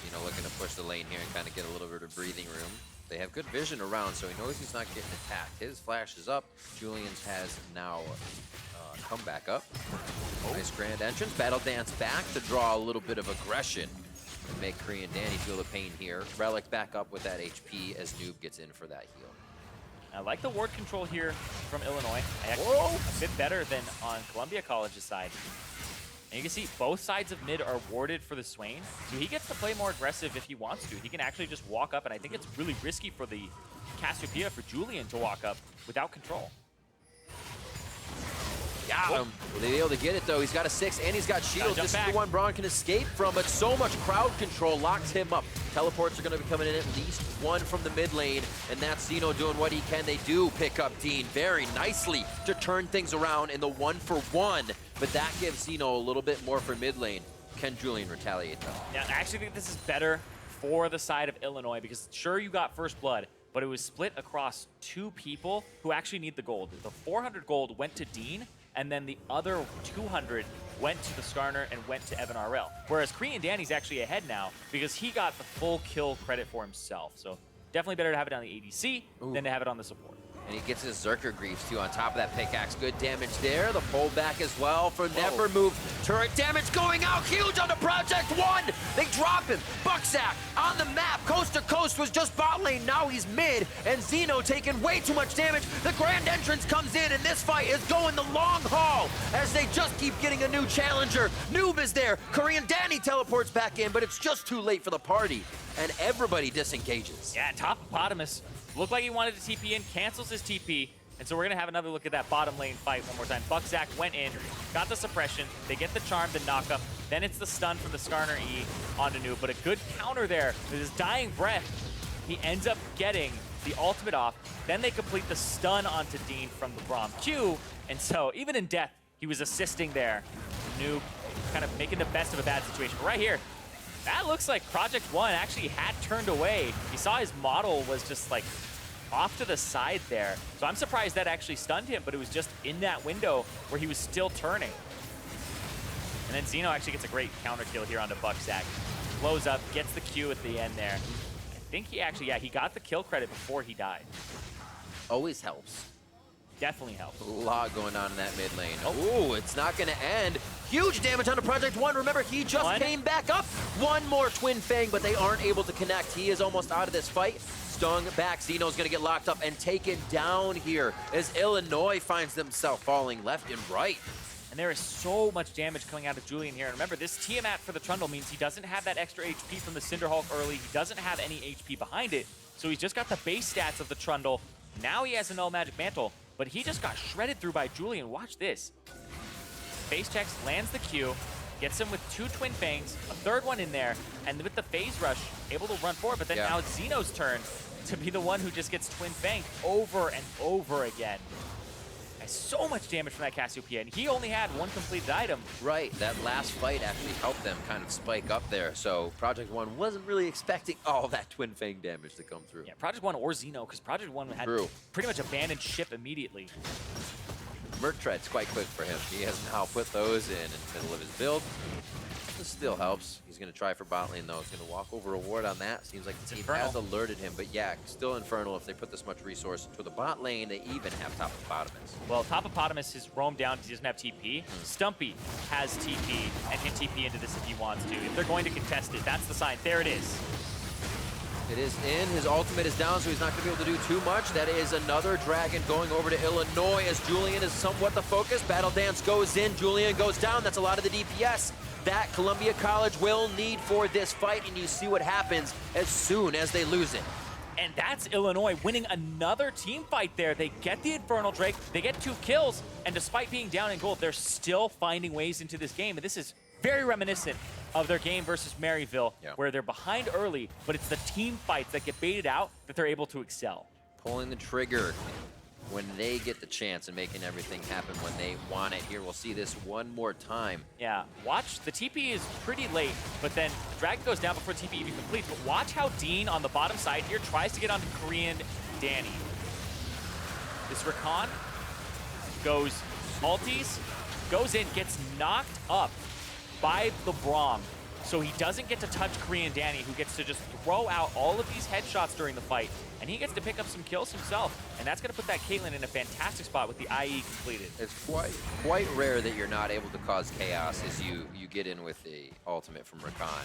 [SPEAKER 10] Zeno looking to push the lane here and kind of get a little bit of breathing room. They have good vision around, so he knows he's not getting attacked. His flash is up. Julian's has now come back up. Nice grand entrance. Battle Dance back to draw a little bit of aggression and make Korean Danny feel the pain here. Relic back up with that HP as Noob gets in for that heal.
[SPEAKER 8] I like the ward control here from Illinois. Actually, a bit better than on Columbia College's side. And you can see both sides of mid are warded for the Swain, so he gets to play more aggressive if he wants to. He can actually just walk up, and I think it's really risky for the Cassiopeia for Julian to walk up without control.
[SPEAKER 10] Got him. Will they be able to get it, though? He's got a 6, and he's got shield. This is the one Braun can escape from, but so much crowd control locks him up. Teleports are going to be coming in at least one from the mid lane, and that's Zeno doing what he can. They do pick up Dean very nicely to turn things around in the 1-for-1, but that gives Zeno a little bit more for mid lane. Can Julian retaliate, though?
[SPEAKER 8] Yeah, I actually think this is better for the side of Illinois because sure, you got first blood, but it was split across two people who actually need the gold. The 400 gold went to Dean, and then the other 200 went to the Skarner and went to Evan RL. Whereas Korean Danny's actually ahead now because he got the full kill credit for himself. So definitely better to have it on the ADC than to have it on the support.
[SPEAKER 10] And he gets his Zerker Greaves, too, on top of that pickaxe. Good damage there. The pullback as well for Never Move. Turret damage going out. Huge on the Project One. They drop him. Buckzak on the map. Coast to coast was just bot lane. Now he's mid. And Zeno taking way too much damage. The grand entrance comes in, and this fight is going the long haul as they just keep getting a new challenger. Noob is there. Korean Danny teleports back in, but it's just too late for the party. And everybody disengages.
[SPEAKER 8] Yeah, Topopotamus looked like he wanted to TP in, cancels his TP, and so we're gonna have another look at that bottom lane fight one more time. Buckzak went in, got the suppression, they get the charm, the knockup, then it's the stun from the Skarner E onto Noob, but a good counter there with his dying breath. He ends up getting the ultimate off, then they complete the stun onto Dean from the Braum Q, and so even in death, he was assisting there. Noob kind of making the best of a bad situation. But right here, that looks like Project One actually had turned away. He saw his model was just like off to the side there. So I'm surprised that actually stunned him, but it was just in that window where he was still turning. And then Zeno actually gets a great counter kill here onto Buckzak. Blows up, gets the Q at the end there. I think he actually, yeah, he got the kill credit before he died.
[SPEAKER 10] Always helps.
[SPEAKER 8] Definitely helps.
[SPEAKER 10] A lot going on in that mid lane. Ooh, it's not going to end. Huge damage onto Project One. Remember, he just came back up. One more Twin Fang, but they aren't able to connect. He is almost out of this fight. Stung back. Zeno's going to get locked up and taken down here as Illinois finds themselves falling left and right.
[SPEAKER 8] And there is so much damage coming out of Julian here. And remember, this Tiamat for the Trundle means he doesn't have that extra HP from the Cinderhulk early. He doesn't have any HP behind it. So he's just got the base stats of the Trundle. Now he has a Null Magic Mantle, but he just got shredded through by Julian. Watch this. Face checks, lands the Q, gets him with two Twin Fangs, a third one in there, and with the Phase Rush, able to run forward. But then now it's Zeno's turn to be the one who just gets Twin Fang over and over again. Has so much damage from that Cassiopeia, and he only had one completed item.
[SPEAKER 10] Right, that last fight actually helped them kind of spike up there, so Project One wasn't really expecting all that Twin Fang damage to come through.
[SPEAKER 8] Yeah, Project One or Zeno, because Project One had pretty much abandoned ship immediately.
[SPEAKER 10] Merc Tread's quite quick for him. He has now put those in the middle of his build. This still helps. He's going to try for bot lane, though. He's going to walk over a ward on that. Seems like the team has alerted him. But yeah, still Infernal. If they put this much resource to the bot lane, they even have Topopotamus.
[SPEAKER 8] Well, Topopotamus has roamed down because he doesn't have TP. Stumpy has TP and can TP into this if he wants to. If they're going to contest it, that's the sign. There it is.
[SPEAKER 10] It is in. His ultimate is down, so he's not going to be able to do too much. That is another Dragon going over to Illinois as Julian is somewhat the focus. Battle Dance goes in. Julian goes down. That's a lot of the DPS that Columbia College will need for this fight, and you see what happens as soon as they lose it.
[SPEAKER 8] And that's Illinois winning another team fight there. They get the Infernal Drake, they get 2 kills, and despite being down in gold, they're still finding ways into this game. And this is very reminiscent of their game versus Maryville, where they're behind early, but it's the team fights that get baited out that they're able to excel.
[SPEAKER 10] Pulling the trigger when they get the chance and making everything happen when they want it. Here, we'll see this one more time.
[SPEAKER 8] Yeah, watch, the TP is pretty late, but then Dragon goes down before TP even completes. But watch how Dean on the bottom side here tries to get onto Korean Danny. This Rakan goes ulties, goes in, gets knocked up by the Braum. So he doesn't get to touch Korean Danny, who gets to just throw out all of these headshots during the fight, and he gets to pick up some kills himself. And that's going to put that Caitlyn in a fantastic spot with the IE completed.
[SPEAKER 10] It's quite rare that you're not able to cause chaos as you get in with the ultimate from Rakan.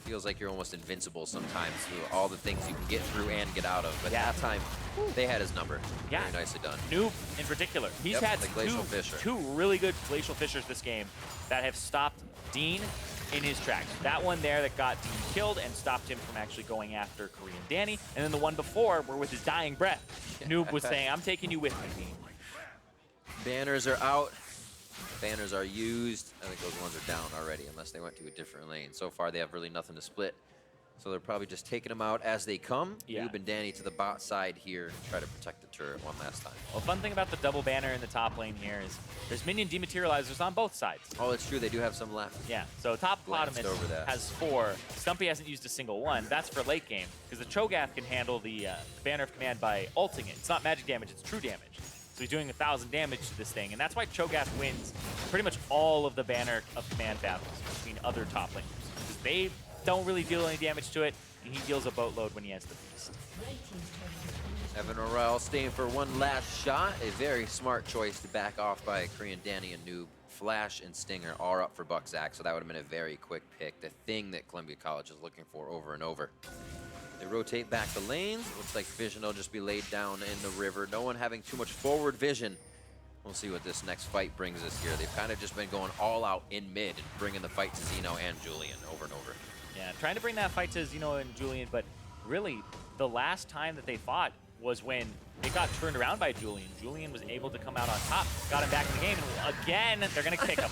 [SPEAKER 10] Feels like you're almost invincible sometimes through all the things you can get through and get out of. But that time, they had his number.
[SPEAKER 8] Yeah.
[SPEAKER 10] Very nicely done.
[SPEAKER 8] Noob in particular. He's had two really good Glacial Fissures this game that have stopped Dean in his tracks. That one there that got Dean killed and stopped him from actually going after Korean Danny. And then the one before, where with his dying breath, Noob was saying, I'm taking you with me.
[SPEAKER 10] Banners are out. Banners are used. I think those ones are down already, unless they went to a different lane. So far, they have really nothing to split. So they're probably just taking them out as they come. Noob and Danny to the bot side here to try to protect the turret one last time.
[SPEAKER 8] Well, fun thing about the double banner in the top lane here is there's minion dematerializers on both sides.
[SPEAKER 10] Oh, it's true. They do have some left.
[SPEAKER 8] Yeah, so Topopotamus has 4. Stumpy hasn't used a single one. That's for late game, because the Cho'Gath can handle the banner of command by ulting it. It's not magic damage, it's true damage. So he's doing 1,000 damage to this thing, and that's why Cho'Gath wins pretty much all of the banner of command battles between other top laners, because they don't really deal any damage to it, and he deals a boatload when he has the beast.
[SPEAKER 10] Evan Orel staying for one last shot. A very smart choice to back off by Korean Danny and Noob. Flash and Stinger are up for Bucksack, so that would have been a very quick pick. The thing that Columbia College is looking for over and over. They rotate back the lanes. Looks like vision will just be laid down in the river. No one having too much forward vision. We'll see what this next fight brings us here. They've kind of just been going all out in mid and bringing the fight to Zeno and Julian over and over.
[SPEAKER 8] Yeah, trying to bring that fight to Zeno and Julian, but really, the last time that they fought was when it got turned around by Julian. Julian was able to come out on top, got him back in the game, and again, they're going to kick him.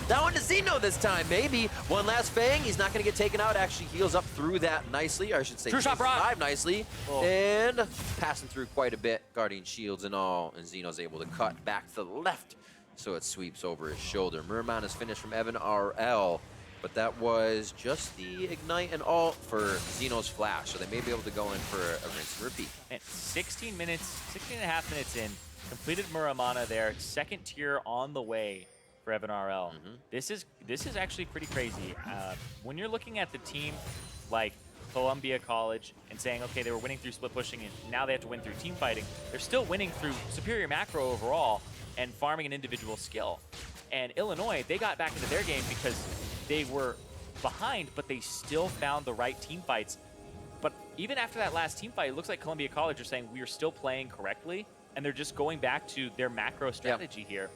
[SPEAKER 10] That one to Zeno this time, maybe. One last Fang. He's not going to get taken out. Actually heals up through that nicely, or I should say, survive nicely. Oh. And passing through quite a bit, guarding shields and all, and Zeno's able to cut back to the left, so it sweeps over his shoulder. Murman is finished from Evan RL. But that was just the ignite and ult for Zeno's flash, so they may be able to go in for a rinse and repeat.
[SPEAKER 8] And 16 and a half minutes in, completed Muramana there, second tier on the way for Evan RL. This is actually pretty crazy. When you're looking at the team like Columbia College and saying, okay, they were winning through split pushing and now they have to win through team fighting, they're still winning through superior macro overall and farming an individual skill. And Illinois, they got back into their game because they were behind, but they still found the right team fights. But even after that last team fight, it looks like Columbia College are saying we are still playing correctly, and they're just going back to their macro strategy here.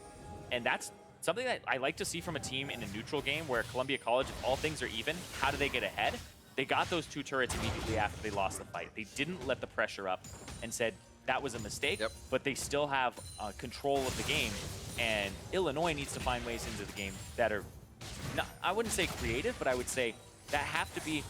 [SPEAKER 8] And that's something that I like to see from a team in a neutral game where Columbia College, if all things are even, how do they get ahead? They got those 2 turrets immediately after they lost the fight. They didn't let the pressure up and said that was a mistake, but they still have control of the game. And Illinois needs to find ways into the game that are, I wouldn't say creative, but I would say that have to be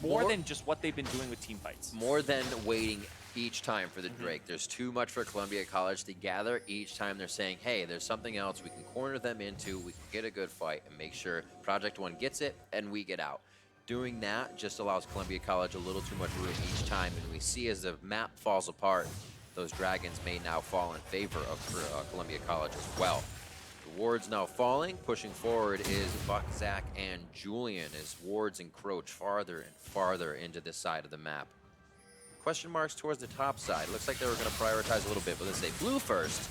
[SPEAKER 8] more than just what they've been doing with team fights.
[SPEAKER 10] More than waiting each time for the Drake. There's too much for Columbia College to gather each time they're saying, hey, there's something else we can corner them into, we can get a good fight and make sure Project One gets it and we get out. Doing that just allows Columbia College a little too much room each time, and we see as the map falls apart, those dragons may now fall in favor of Columbia College as well. The wards now falling. Pushing forward is Buck, Zach, and Julian as wards encroach farther and farther into this side of the map. Question marks towards the top side. Looks like they were going to prioritize a little bit, but let's say blue first,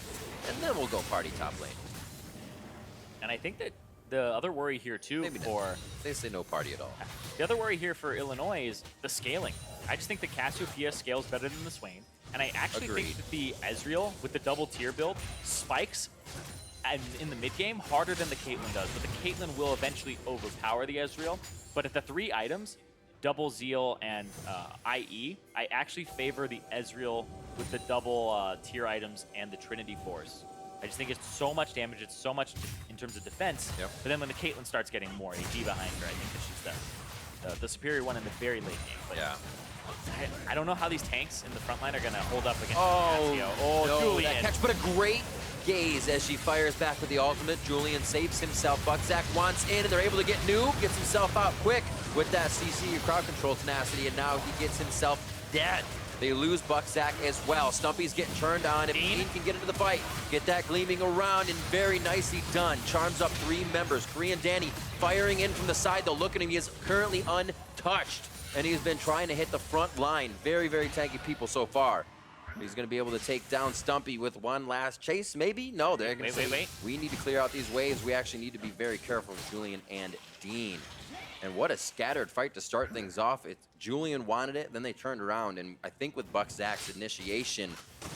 [SPEAKER 10] and then we'll go party top lane.
[SPEAKER 8] And I think that the other worry here too
[SPEAKER 10] They say no party at all.
[SPEAKER 8] The other worry here for Illinois is the scaling. I just think the Cassiopeia scales better than the Swain, and I actually think that the Ezreal with the double tier build spikes in the mid game harder than the Caitlyn does, but the Caitlyn will eventually overpower the Ezreal. But at the 3 items, double Zeal and IE, I actually favor the Ezreal with the double tier items and the Trinity Force. I just think it's so much damage, it's so much in terms of defense, but then when the Caitlyn starts getting more AD behind her, I think that she's the superior one in the very late game. But I don't know how these tanks in the front line are going to hold up against Cassio.
[SPEAKER 10] No,
[SPEAKER 8] Julian.
[SPEAKER 10] that catch, but a great gaze as she fires back with the ultimate. Julian saves himself. Bucksack wants in, and they're able to get Noob, gets himself out quick with that CC crowd control tenacity, and now he gets himself dead. They lose Bucksack as well. Stumpy's getting turned on. If Dean can get into the fight, get that gleaming around, and very nicely done. Charms up 3 members. Korean Danny firing in from the side, though. Look at him. He is currently untouched, and he's been trying to hit the front line. Very, very tanky people so far. He's going to be able to take down Stumpy with one last chase, maybe? No, they're going to say, we need to clear out these waves. We actually need to be very careful with Julian and Dean. And what a scattered fight to start things off. Julian wanted it, then they turned around, and I think with Buck Zach's initiation,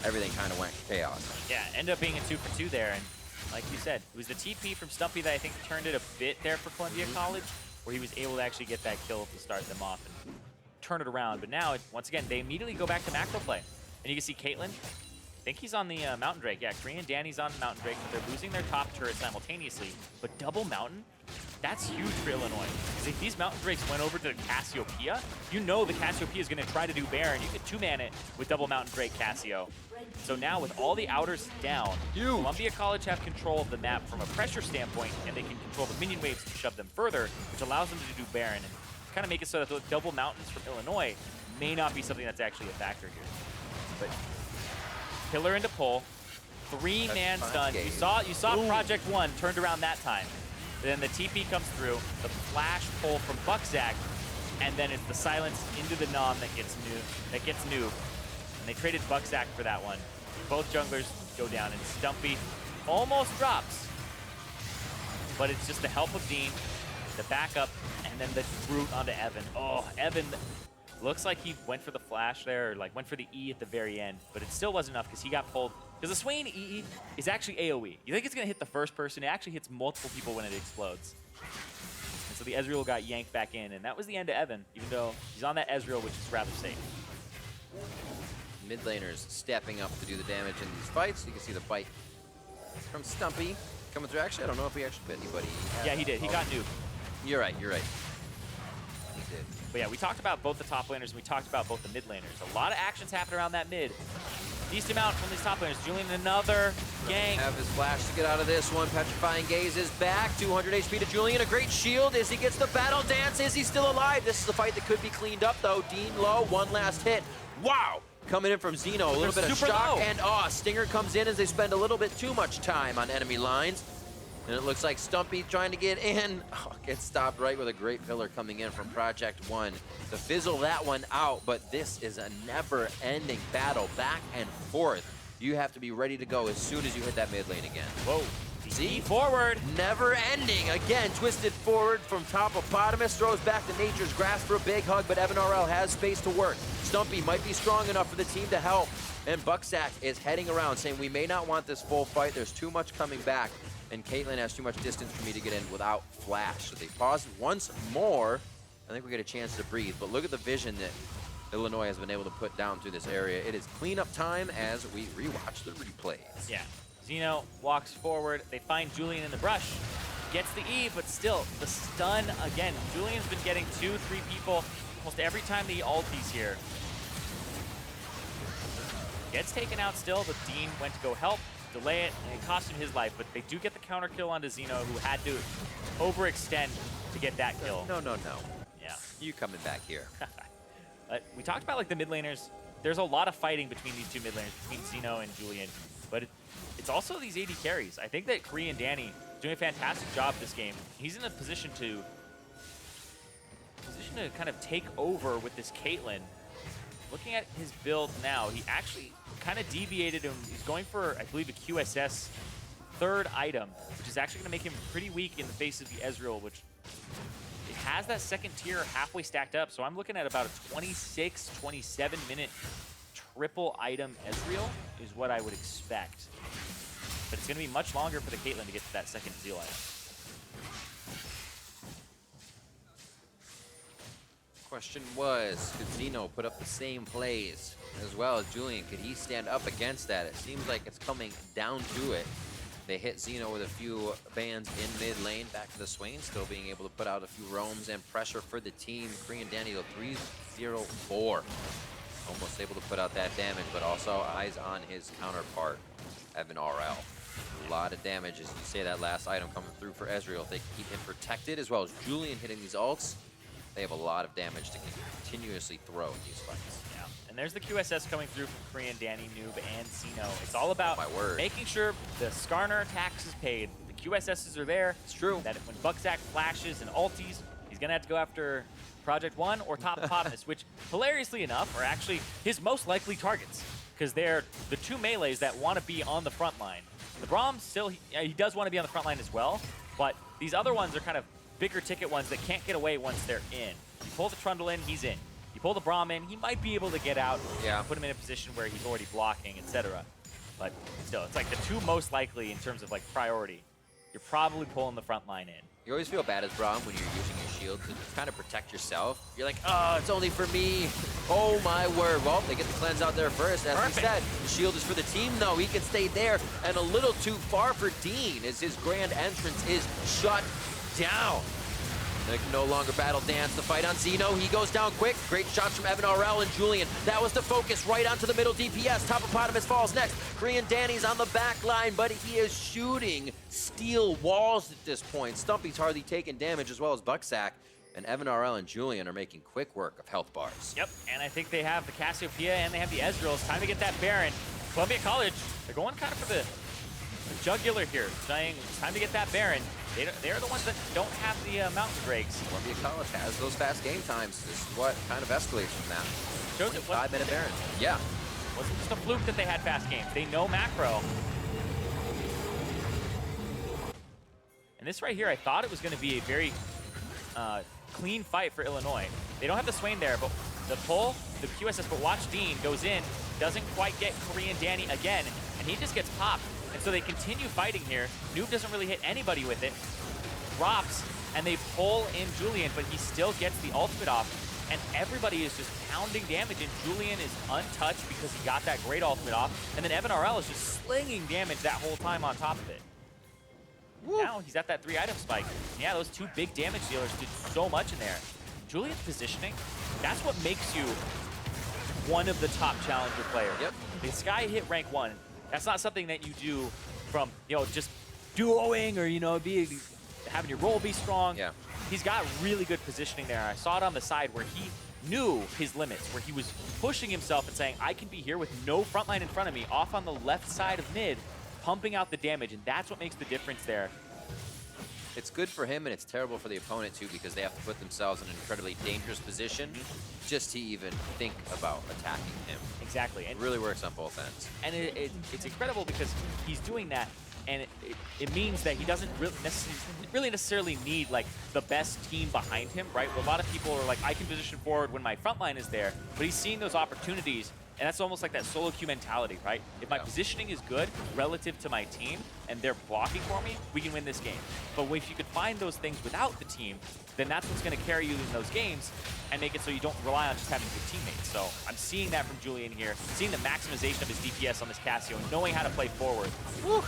[SPEAKER 10] everything kind of went chaos.
[SPEAKER 8] Yeah, ended up being a 2 for 2 there, and like you said, it was the TP from Stumpy that I think turned it a bit there for Columbia College, where he was able to actually get that kill to start them off and turn it around. But now, once again, they immediately go back to macro play. And you can see Caitlyn, I think he's on the Mountain Drake. Yeah, Korean Danny's on Mountain Drake, but they're losing their top turret simultaneously. But double Mountain, that's huge for Illinois. Because if these Mountain Drakes went over to Cassiopeia, you know the Cassiopeia is going to try to do Baron. You could 2-man it with double Mountain Drake Cassio. So now with all the outers down, Columbia College have control of the map from a pressure standpoint, and they can control the minion waves to shove them further, which allows them to do Baron and kind of make it so that the double mountains from Illinois may not be something that's actually a factor here. But Killer into pull, 3-man stun. You saw Project 1 turned around that time. Then the TP comes through, the flash pull from Bucksack, and then it's the silence into the Nom that gets Noob. And they traded Bucksack for that one. Both junglers go down, and Stumpy almost drops. But it's just the help of Dean, the backup, and then the root onto Evan. Oh, Evan looks like he went for the flash there, or like went for the E at the very end, but it still wasn't enough because he got pulled. Because the Swain E is actually AoE. You think it's going to hit the first person, it actually hits multiple people when it explodes. And so the Ezreal got yanked back in, and that was the end of Evan, even though he's on that Ezreal, which is rather safe.
[SPEAKER 10] Mid laners stepping up to do the damage in these fights. You can see the bite from Stumpy coming through. Actually, I don't know if he actually bit anybody.
[SPEAKER 8] Yeah, he did. He got Noob.
[SPEAKER 10] You're right. He did.
[SPEAKER 8] But yeah, we talked about both the top laners and we talked about both the mid laners. A lot of actions happen around that mid. Decent amount from these top laners. Julian, another gank.
[SPEAKER 10] Have his flash to get out of this one. Petrifying Gaze is back. 200 HP to Julian. A great shield as he gets the battle dance. Is he still alive? This is a fight that could be cleaned up, though. Dean low. One last hit. Wow. Coming in from Zeno. A little bit of shock and awe. Stinger comes in as they spend a little bit too much time on enemy lines. And it looks like Stumpy trying to get in. Oh, gets stopped right with a great pillar coming in from Project 1 to fizzle that one out. But this is a never-ending battle, back and forth. You have to be ready to go as soon as you hit that mid lane again.
[SPEAKER 8] Whoa.
[SPEAKER 10] See?
[SPEAKER 8] Forward.
[SPEAKER 10] Never-ending. Again, twisted forward from Topopotamus. Throws back to Nature's Grasp for a big hug, but Evan RL has space to work. Stumpy might be strong enough for the team to help. And Bucksack is heading around saying, we may not want this full fight. There's too much coming back. And Caitlyn has too much distance for me to get in without flash. So they pause once more. I think we get a chance to breathe. But look at the vision that Illinois has been able to put down through this area. It is cleanup time as we rewatch the replays.
[SPEAKER 8] Yeah. Zeno walks forward. They find Julian in the brush. Gets the E, but still, the stun again. Julian's been getting 2-3 people almost every time the ulti's here. Gets taken out still, but Dean went to go help. Delay it, and it cost him his life, but they do get the counter kill onto Zeno, who had to overextend to get that kill.
[SPEAKER 10] No.
[SPEAKER 8] Yeah.
[SPEAKER 10] You coming back here.
[SPEAKER 8] We talked about like the mid laners there's a lot of fighting between these two mid laners, between Zeno and Julian, but it's also these AD carries. I think that Korean Danny doing a fantastic job this game. He's in a position to kind of take over with this Caitlyn. Looking at his build now, he actually kind of deviated and he's going for, I believe, a QSS third item, which is actually going to make him pretty weak in the face of the Ezreal, which it has that second tier halfway stacked up. So I'm looking at about a 26, 27 minute triple item Ezreal is what I would expect. But it's going to be much longer for the Caitlyn to get to that second Zeal item.
[SPEAKER 10] Question was, could Zeno put up the same plays as well as Julian? Could he stand up against that? It seems like it's coming down to it. They hit Zeno with a few bans in mid lane, back to the Swain, still being able to put out a few roams and pressure for the team. Korean Danny 3-0-4. Almost able to put out that damage, but also eyes on his counterpart, Evan RL. A lot of damage, as you say, that last item coming through for Ezreal. If they can keep him protected, as well as Julian hitting these ults, they have a lot of damage to continuously throw in these fights.
[SPEAKER 8] Yeah, and there's the QSS coming through from Korean Danny, Noob, and Zeno. It's all about making sure the Skarner tax is paid. The QSSs are there.
[SPEAKER 10] It's true.
[SPEAKER 8] That when Bucksack flashes and ulties, he's going to have to go after Project 1 or Top Hippopotamus, which, hilariously enough, are actually his most likely targets, because they're the two melees that want to be on the front line. The Braum still, he does want to be on the front line as well, but these other ones are kind of bigger ticket ones that can't get away once they're in. You pull the Trundle in, he's in. You pull the Braum in, he might be able to get out, put him in a position where he's already blocking, etc. But still, it's like the two most likely in terms of like priority. You're probably pulling the front line in.
[SPEAKER 10] You always feel bad as Braum when you're using your shield to kind of protect yourself. You're like, oh, it's only for me. Oh my word. Well, they get the cleanse out there first. As we said, the shield is for the team, though. He can stay there and a little too far for Dean as his grand entrance is shut down. They can no longer battle dance the fight on Zeno. He goes down quick. Great shots from Evan RL and Julian. That was the focus right onto the middle DPS. Top Hippopotamus falls next. Korean Danny's on the back line, but he is shooting steel walls at this point. Stumpy's hardly taking damage, as well as Bucksack. And Evan RL and Julian are making quick work of health bars.
[SPEAKER 8] Yep, and I think they have the Cassiopeia and they have the Ezreal. It's time to get that Baron. Columbia College, they're going kind of for the jugular here, saying it's time to get that Baron. They're the ones that don't have the mountain breaks.
[SPEAKER 10] Columbia College has those fast game times. This is what kind of escalates from that.
[SPEAKER 8] Shows it
[SPEAKER 10] 5-minute Baron. Yeah.
[SPEAKER 8] Wasn't just a fluke that they had fast games. They know macro. And this right here, I thought it was going to be a very clean fight for Illinois. They don't have the Swain there, but the pull, the QSS, but watch Dean goes in, doesn't quite get Korean Danny again, and he just gets popped. And so they continue fighting here. Noob doesn't really hit anybody with it. Drops, and they pull in Julian, but he still gets the ultimate off. And everybody is just pounding damage, and Julian is untouched because he got that great ultimate off. And then Evan RL is just slinging damage that whole time on top of it. Woo. Now he's at that 3-item spike. Yeah, those two big damage dealers did so much in there. Julian's positioning, that's what makes you one of the top challenger players.
[SPEAKER 10] Yep.
[SPEAKER 8] The Sky hit rank 1. That's not something that you do from, just duoing or, having your role be strong.
[SPEAKER 10] Yeah.
[SPEAKER 8] He's got really good positioning there. I saw it on the side where he knew his limits, where he was pushing himself and saying, I can be here with no front line in front of me, off on the left side of mid, pumping out the damage, and that's what makes the difference there.
[SPEAKER 10] It's good for him, and it's terrible for the opponent, too, because they have to put themselves in an incredibly dangerous position just to even think about attacking him.
[SPEAKER 8] Exactly. And
[SPEAKER 10] it really works on both ends.
[SPEAKER 8] And it's incredible because he's doing that, and it means that he doesn't really necessarily need, like, the best team behind him, right? Where a lot of people are like, I can position forward when my front line is there, but he's seeing those opportunities. And that's almost like that solo queue mentality, right? If my positioning is good relative to my team and they're blocking for me, we can win this game. But if you could find those things without the team, then that's what's going to carry you in those games and make it so you don't rely on just having good teammates. So I'm seeing that from Julian here, seeing the maximization of his DPS on this Cassio and knowing how to play forward.
[SPEAKER 10] Woo.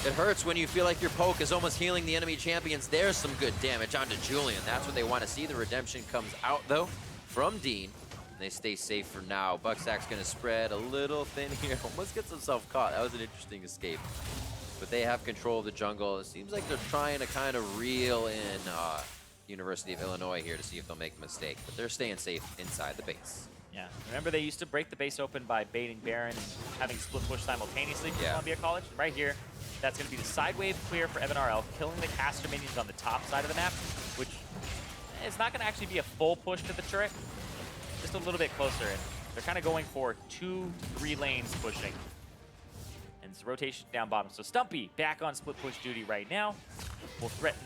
[SPEAKER 10] It hurts when you feel like your poke is almost healing the enemy champions. There's some good damage onto Julian. That's what they want to see. The redemption comes out, though, from Dean. They stay safe for now. Bucksack's going to spread a little thin here. Almost gets himself caught. That was an interesting escape. But they have control of the jungle. It seems like they're trying to kind of reel in University of Illinois here to see if they'll make a mistake. But they're staying safe inside the base.
[SPEAKER 8] Yeah, remember they used to break the base open by baiting Baron and having split push simultaneously for Columbia College. Right here, that's going to be the side wave clear for Evan RL, killing the caster minions on the top side of the map, which is not going to actually be a full push to the turret, just a little bit closer. And they're kind of going for 2 to 3 lanes pushing. And it's rotation down bottom. So Stumpy back on split push duty right now will threaten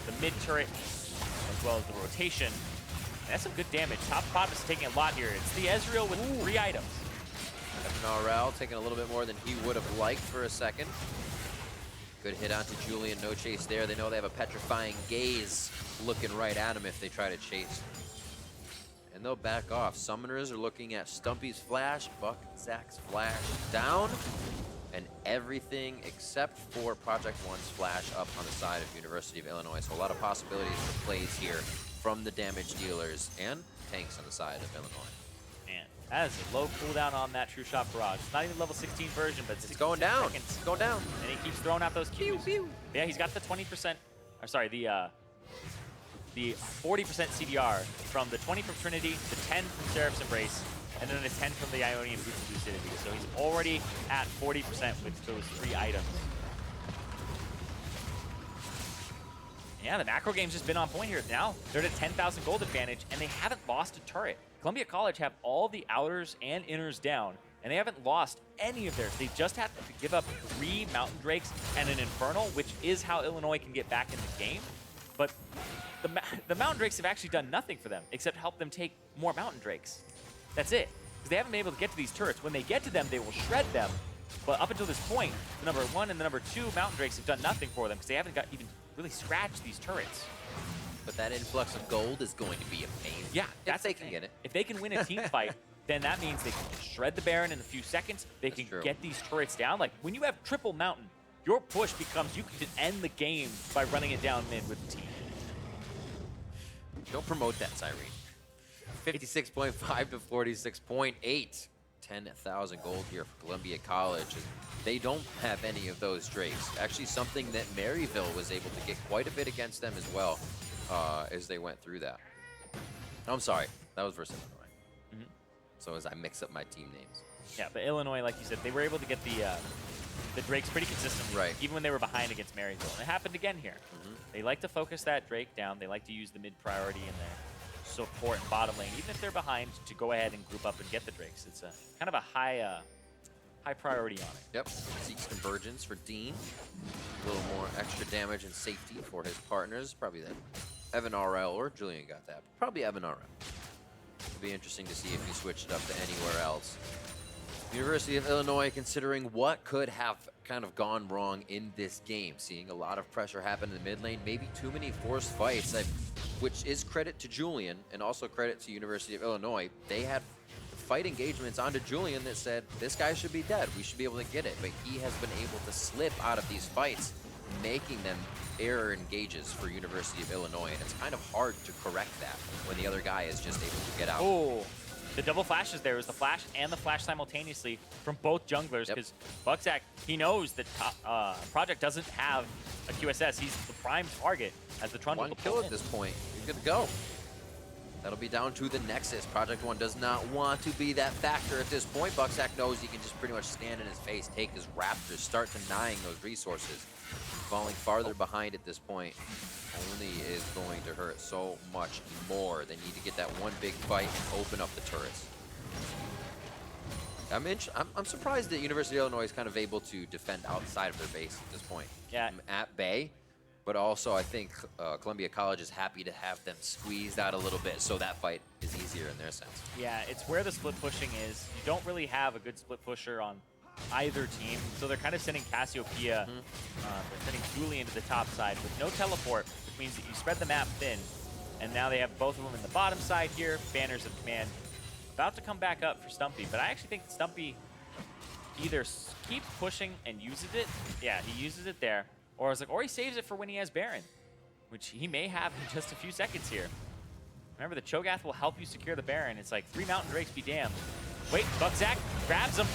[SPEAKER 8] the mid turret as well as the rotation. And that's some good damage. Top bottom is taking a lot here. It's the Ezreal with 3 items.
[SPEAKER 10] Evan RL taking a little bit more than he would have liked for a second. Good hit onto Julian, no chase there. They know they have a petrifying gaze looking right at him if they try to chase. And they'll back off. Summoners are looking at Stumpy's flash, Buckzak's flash down, and everything except for Project One's flash up on the side of University of Illinois. So a lot of possibilities for plays here from the damage dealers and tanks on the side of Illinois.
[SPEAKER 8] Man, that is a low cooldown on that True Shot Barrage. It's not even level 16 version, but
[SPEAKER 10] it's going down.
[SPEAKER 8] Seconds.
[SPEAKER 10] It's going down.
[SPEAKER 8] And he keeps throwing out those Qs. Yeah, he's got the 20%, or sorry, the 40% CDR from the 20 from Trinity, the 10 from Seraph's Embrace, and then the 10 from the Ionian Boost of Lucidity. So he's already at 40% with those 3 items. Yeah, the macro game's just been on point here. Now they're at a 10,000 gold advantage, and they haven't lost a turret. Columbia College have all the outers and inners down, and they haven't lost any of theirs. They just have to give up 3 Mountain Drakes and an Infernal, which is how Illinois can get back in the game. But the Mountain Drakes have actually done nothing for them, except help them take more Mountain Drakes. That's it. Because they haven't been able to get to these turrets. When they get to them, they will shred them. But up until this point, the number 1 and the number 2 Mountain Drakes have done nothing for them, because they haven't got even really scratched these turrets.
[SPEAKER 10] But that influx of gold is going to be amazing.
[SPEAKER 8] Yeah,
[SPEAKER 10] if they can get it.
[SPEAKER 8] If they can win a team fight, then that means they can shred the Baron in a few seconds. They can get these turrets down. Like, when you have triple Mountain, your push becomes you can end the game by running it down mid with the team.
[SPEAKER 10] Don't promote that, Cyrene. 56.5 to 46.8. 10,000 gold here for Columbia College. They don't have any of those Drakes. Actually, something that Maryville was able to get quite a bit against them as well as they went through that. I'm sorry, that was versus Illinois. So as I mix up my team names.
[SPEAKER 8] Yeah, but Illinois, like you said, they were able to get the Drakes pretty consistently, even when they were behind against Maryville. And it happened again here. They like to focus that Drake down. They like to use the mid priority in their support and bottom lane, even if they're behind, to go ahead and group up and get the Drakes. It's a kind of a high priority on it.
[SPEAKER 10] Yep, seeks convergence for Dean. A little more extra damage and safety for his partners. Probably that Evan RL or Julian got that. Probably Evan RL. It'll be interesting to see if he switched it up to anywhere else. University of Illinois considering what could have kind of gone wrong in this game. Seeing a lot of pressure happen in the mid lane, maybe too many forced fights, which is credit to Julian and also credit to University of Illinois. They had fight engagements onto Julian that said, this guy should be dead. We should be able to get it. But he has been able to slip out of these fights, making them error engages for University of Illinois. And it's kind of hard to correct that when the other guy is just able to get out.
[SPEAKER 8] Oh. The double flashes there was the flash and the flash simultaneously from both junglers, because Buckzak, he knows that Project doesn't have a QSS. He's the prime target as the Trundle.
[SPEAKER 10] One kill at this point. You're good to go. That'll be down to the Nexus. Project One does not want to be that factor at this point. Buckzak knows he can just pretty much stand in his face, take his Raptors, start denying those resources. Falling farther behind at this point only is going to hurt so much more. They need to get that one big fight and open up the turrets. I'm surprised that University of Illinois is kind of able to defend outside of their base at this point.
[SPEAKER 8] Yeah.
[SPEAKER 10] At bay, but also I think Columbia College is happy to have them squeezed out a little bit, so that fight is easier in their sense.
[SPEAKER 8] Yeah, it's where the split pushing is. You don't really have a good split pusher on either team, so they're kind of sending Cassiopeia, they're sending Julian to the top side with no teleport, which means that you spread the map thin, and now they have both of them in the bottom side here. Banners of Command about to come back up for Stumpy, but I actually think Stumpy either keeps pushing and uses it. Yeah, he uses it there, or he saves it for when he has Baron, which he may have in just a few seconds here. Remember, the Cho'Gath will help you secure the Baron. It's like 3 Mountain Drakes be damned. Wait, Buckzak grabs him.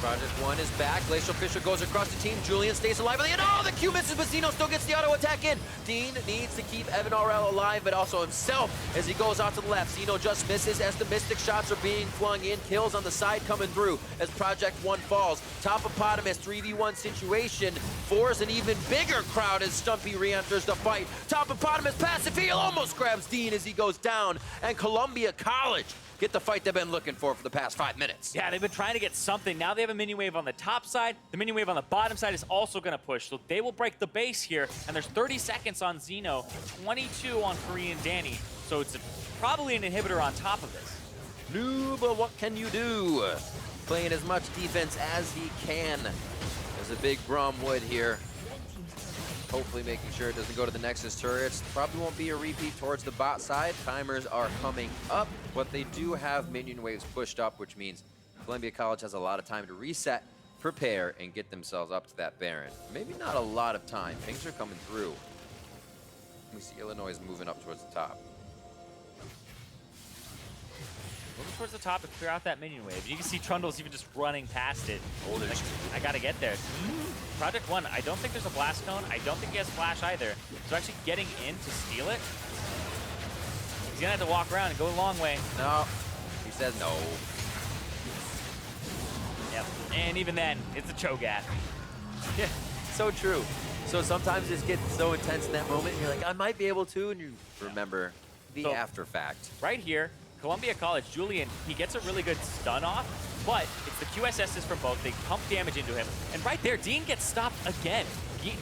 [SPEAKER 10] Project 1 is back. Glacial Fisher goes across the team. Julian stays alive. And oh, the Q misses, but Zeno still gets the auto attack in. Dean needs to keep Evan RL alive, but also himself as he goes out to the left. Zeno just misses as the Mystic shots are being flung in. Kills on the side coming through as Project 1 falls. Topopotamus 3v1 situation. Force an even bigger crowd as Stumpy re-enters the fight. Topopotamus passive heal almost grabs Dean as he goes down. And Columbia College get the fight they've been looking for the past 5 minutes.
[SPEAKER 8] Yeah, they've been trying to get something. Now they have a minion wave on the top side. The minion wave on the bottom side is also going to push. So they will break the base here. And there's 30 seconds on Zeno, 22 on Korean Danny. So it's probably an inhibitor on top of this.
[SPEAKER 10] Noob, what can you do? Playing as much defense as he can. There's a big Bromwood here. Hopefully making sure it doesn't go to the Nexus turrets. Probably won't be a repeat towards the bot side. Timers are coming up, but they do have minion waves pushed up, which means Columbia College has a lot of time to reset, prepare, and get themselves up to that Baron. Maybe not a lot of time. Things are coming through. We see Illinois is moving up towards the top.
[SPEAKER 8] Moving towards the top to clear out that minion wave. You can see Trundle's even just running past it. Like, I gotta get there. Project 1, I don't think there's a blast cone. I don't think he has flash either. So actually getting in to steal it, he's gonna have to walk around and go a long way.
[SPEAKER 10] No, he says no.
[SPEAKER 8] Yep, and even then, it's a Cho'Gath.
[SPEAKER 10] Yeah, so true. So sometimes it gets so intense in that moment, and you're like, I might be able to, and you remember the after fact.
[SPEAKER 8] Right here, Columbia College, Julian, he gets a really good stun off, but it's the QSSs from both. They pump damage into him. And right there, Dean gets stopped again.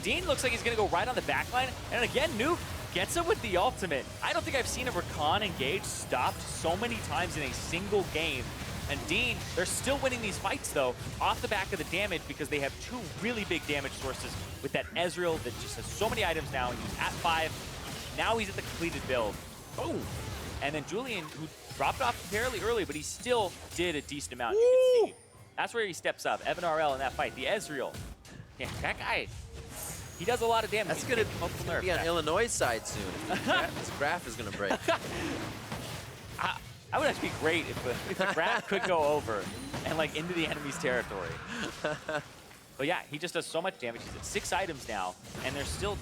[SPEAKER 8] Dean looks like he's going to go right on the backline. And again, Nuke gets it with the ultimate. I don't think I've seen a Rakan engage stopped so many times in a single game. And Dean, they're still winning these fights, though, off the back of the damage because they have two really big damage sources with that Ezreal that just has so many items now. And he's at 5. Now he's at the completed build. Oh! And then Julian, who dropped off fairly early, but he still did a decent amount. Woo! You can see. That's where he steps up. Evan RL in that fight. The Ezreal. Yeah, that guy, he does a lot of damage.
[SPEAKER 10] That's going to be on Illinois' side soon. This graph is going to break.
[SPEAKER 8] I would actually be great if the graph could go over and like into the enemy's territory. But yeah, he just does so much damage. He's at 6 items now, and there's still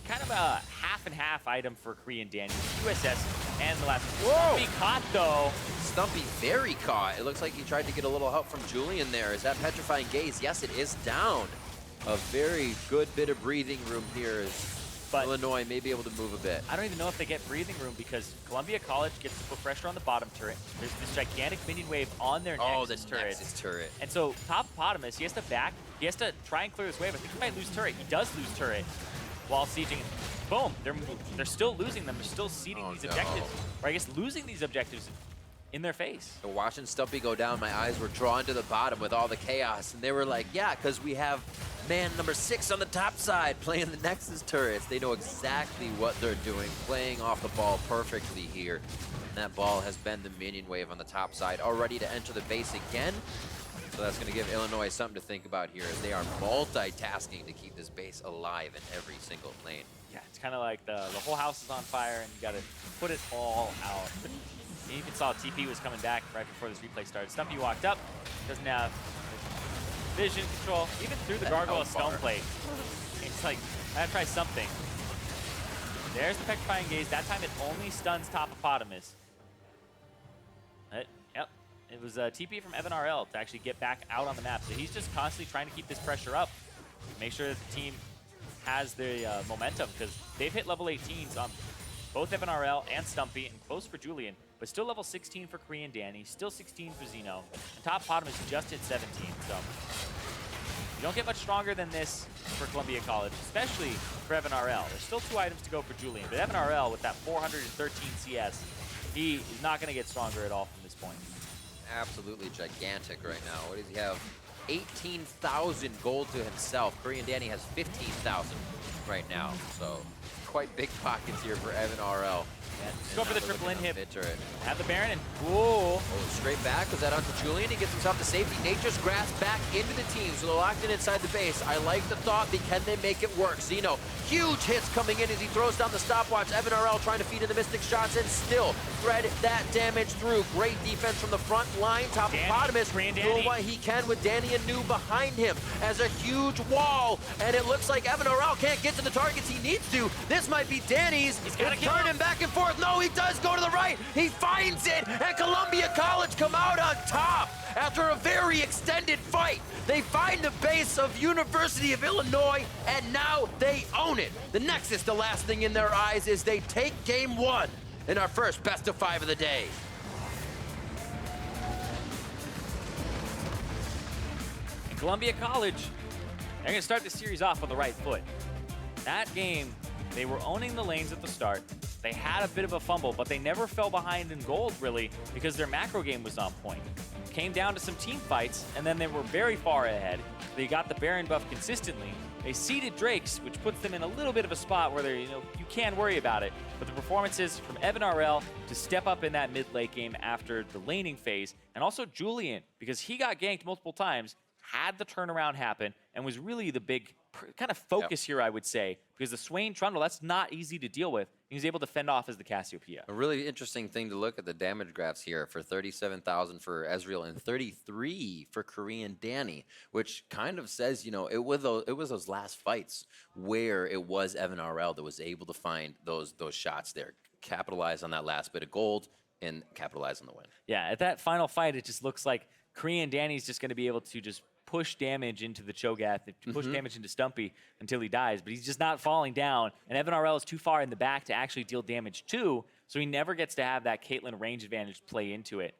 [SPEAKER 8] kind of a half and half item for Korean Danny. USS and the last. Stumpy caught though.
[SPEAKER 10] Stumpy very caught. It looks like he tried to get a little help from Julian there. Is that Petrifying Gaze? Yes, it is down. A very good bit of breathing room here as Illinois may be able to move a bit.
[SPEAKER 8] I don't even know if they get breathing room because Columbia College gets to put pressure on the bottom turret. There's this gigantic minion wave on their Nexus turret.
[SPEAKER 10] Nexus turret.
[SPEAKER 8] And so Topopotamus, he has to back. He has to try and clear this wave. I think he might lose turret. He does lose turret while sieging. Boom. They're still losing them. They're still ceding these objectives. Or I guess losing these objectives in their face.
[SPEAKER 10] So watching Stumpy go down, my eyes were drawn to the bottom with all the chaos. And they were like, yeah, because we have man number 6 on the top side playing the Nexus turrets. They know exactly what they're doing, playing off the ball perfectly here. And that ball has been the minion wave on the top side, all ready to enter the base again. So that's going to give Illinois something to think about here as they are multitasking to keep this base alive in every single lane.
[SPEAKER 8] Yeah, it's kind of like the whole house is on fire and you got to put it all out. You even saw TP was coming back right before this replay started. Stumpy walked up, doesn't have vision control, even through the gargoyle stone plate. It's like, I gotta try something. There's the Petrifying Gaze. That time it only stuns Topopotamus. Yep, it was a TP from Evan RL to actually get back out on the map. So he's just constantly trying to keep this pressure up. Make sure that the team has the momentum because they've hit level 18s on both Evan RL and Stumpy and close for Julian. But still level 16 for Korean Danny, still 16 for Zeno, and Topopotamus just hit 17. So you don't get much stronger than this for Columbia College, especially for Evan RL. There's still 2 items to go for Julian, but Evan RL with that 413 CS, he is not going to get stronger at all from this point.
[SPEAKER 10] Absolutely gigantic right now. What does he have? 18,000 gold to himself. Korean Danny has 15,000 right now, so quite big pockets here for Evan RL.
[SPEAKER 8] Let's go for the triple inhib.
[SPEAKER 10] Mid-turret.
[SPEAKER 8] Have the Baron and whoa.
[SPEAKER 10] Oh, straight back. Was that onto Julian? He gets himself to safety. Nature's Grasp back into the team, so they're locked in inside the base. I like the thought, but can they make it work? Xeno, huge hits coming in as he throws down the stopwatch. Evan RL trying to feed in the Mystic shots and still thread that damage through. Great defense from the front line. Top of Potamus doing what he can with Danny and New behind him as a huge wall, and it looks like Evan RL can't get to the targets he needs to. This might be Danny's.
[SPEAKER 8] He's got to
[SPEAKER 10] turn him back and forth. No, he does go to the right. He finds it, and Columbia College come out on top after a very extended fight. They find the base of University of Illinois, and now they own it. The Nexus, the last thing in their eyes, is they take game 1 in our first best of 5 of the day.
[SPEAKER 8] And Columbia College, they're going to start the series off on the right foot. That game, they were owning the lanes at the start. They had a bit of a fumble, but they never fell behind in gold, really, because their macro game was on point. Came down to some team fights, and then they were very far ahead. They got the Baron buff consistently. They seeded Drakes, which puts them in a little bit of a spot where they're, you can worry about it. But the performances from Evan RL to step up in that mid-late game after the laning phase, and also Julian, because he got ganked multiple times, had the turnaround happen, and was really the big kind of focus here, I would say, because the Swain Trundle, that's not easy to deal with. He was able to fend off as the Cassiopeia.
[SPEAKER 10] A really interesting thing to look at the damage graphs here for 37,000 for Ezreal and 33 for Korean Danny, which kind of says, it was those last fights where it was Evan RL that was able to find those shots there, capitalize on that last bit of gold, and capitalize on the win.
[SPEAKER 8] Yeah, at that final fight, it just looks like Korean Danny's just going to be able to just push damage into the Cho'Gath, push damage into Stumpy until he dies, but he's just not falling down, and Evan RL is too far in the back to actually deal damage too, so he never gets to have that Caitlyn range advantage play into it.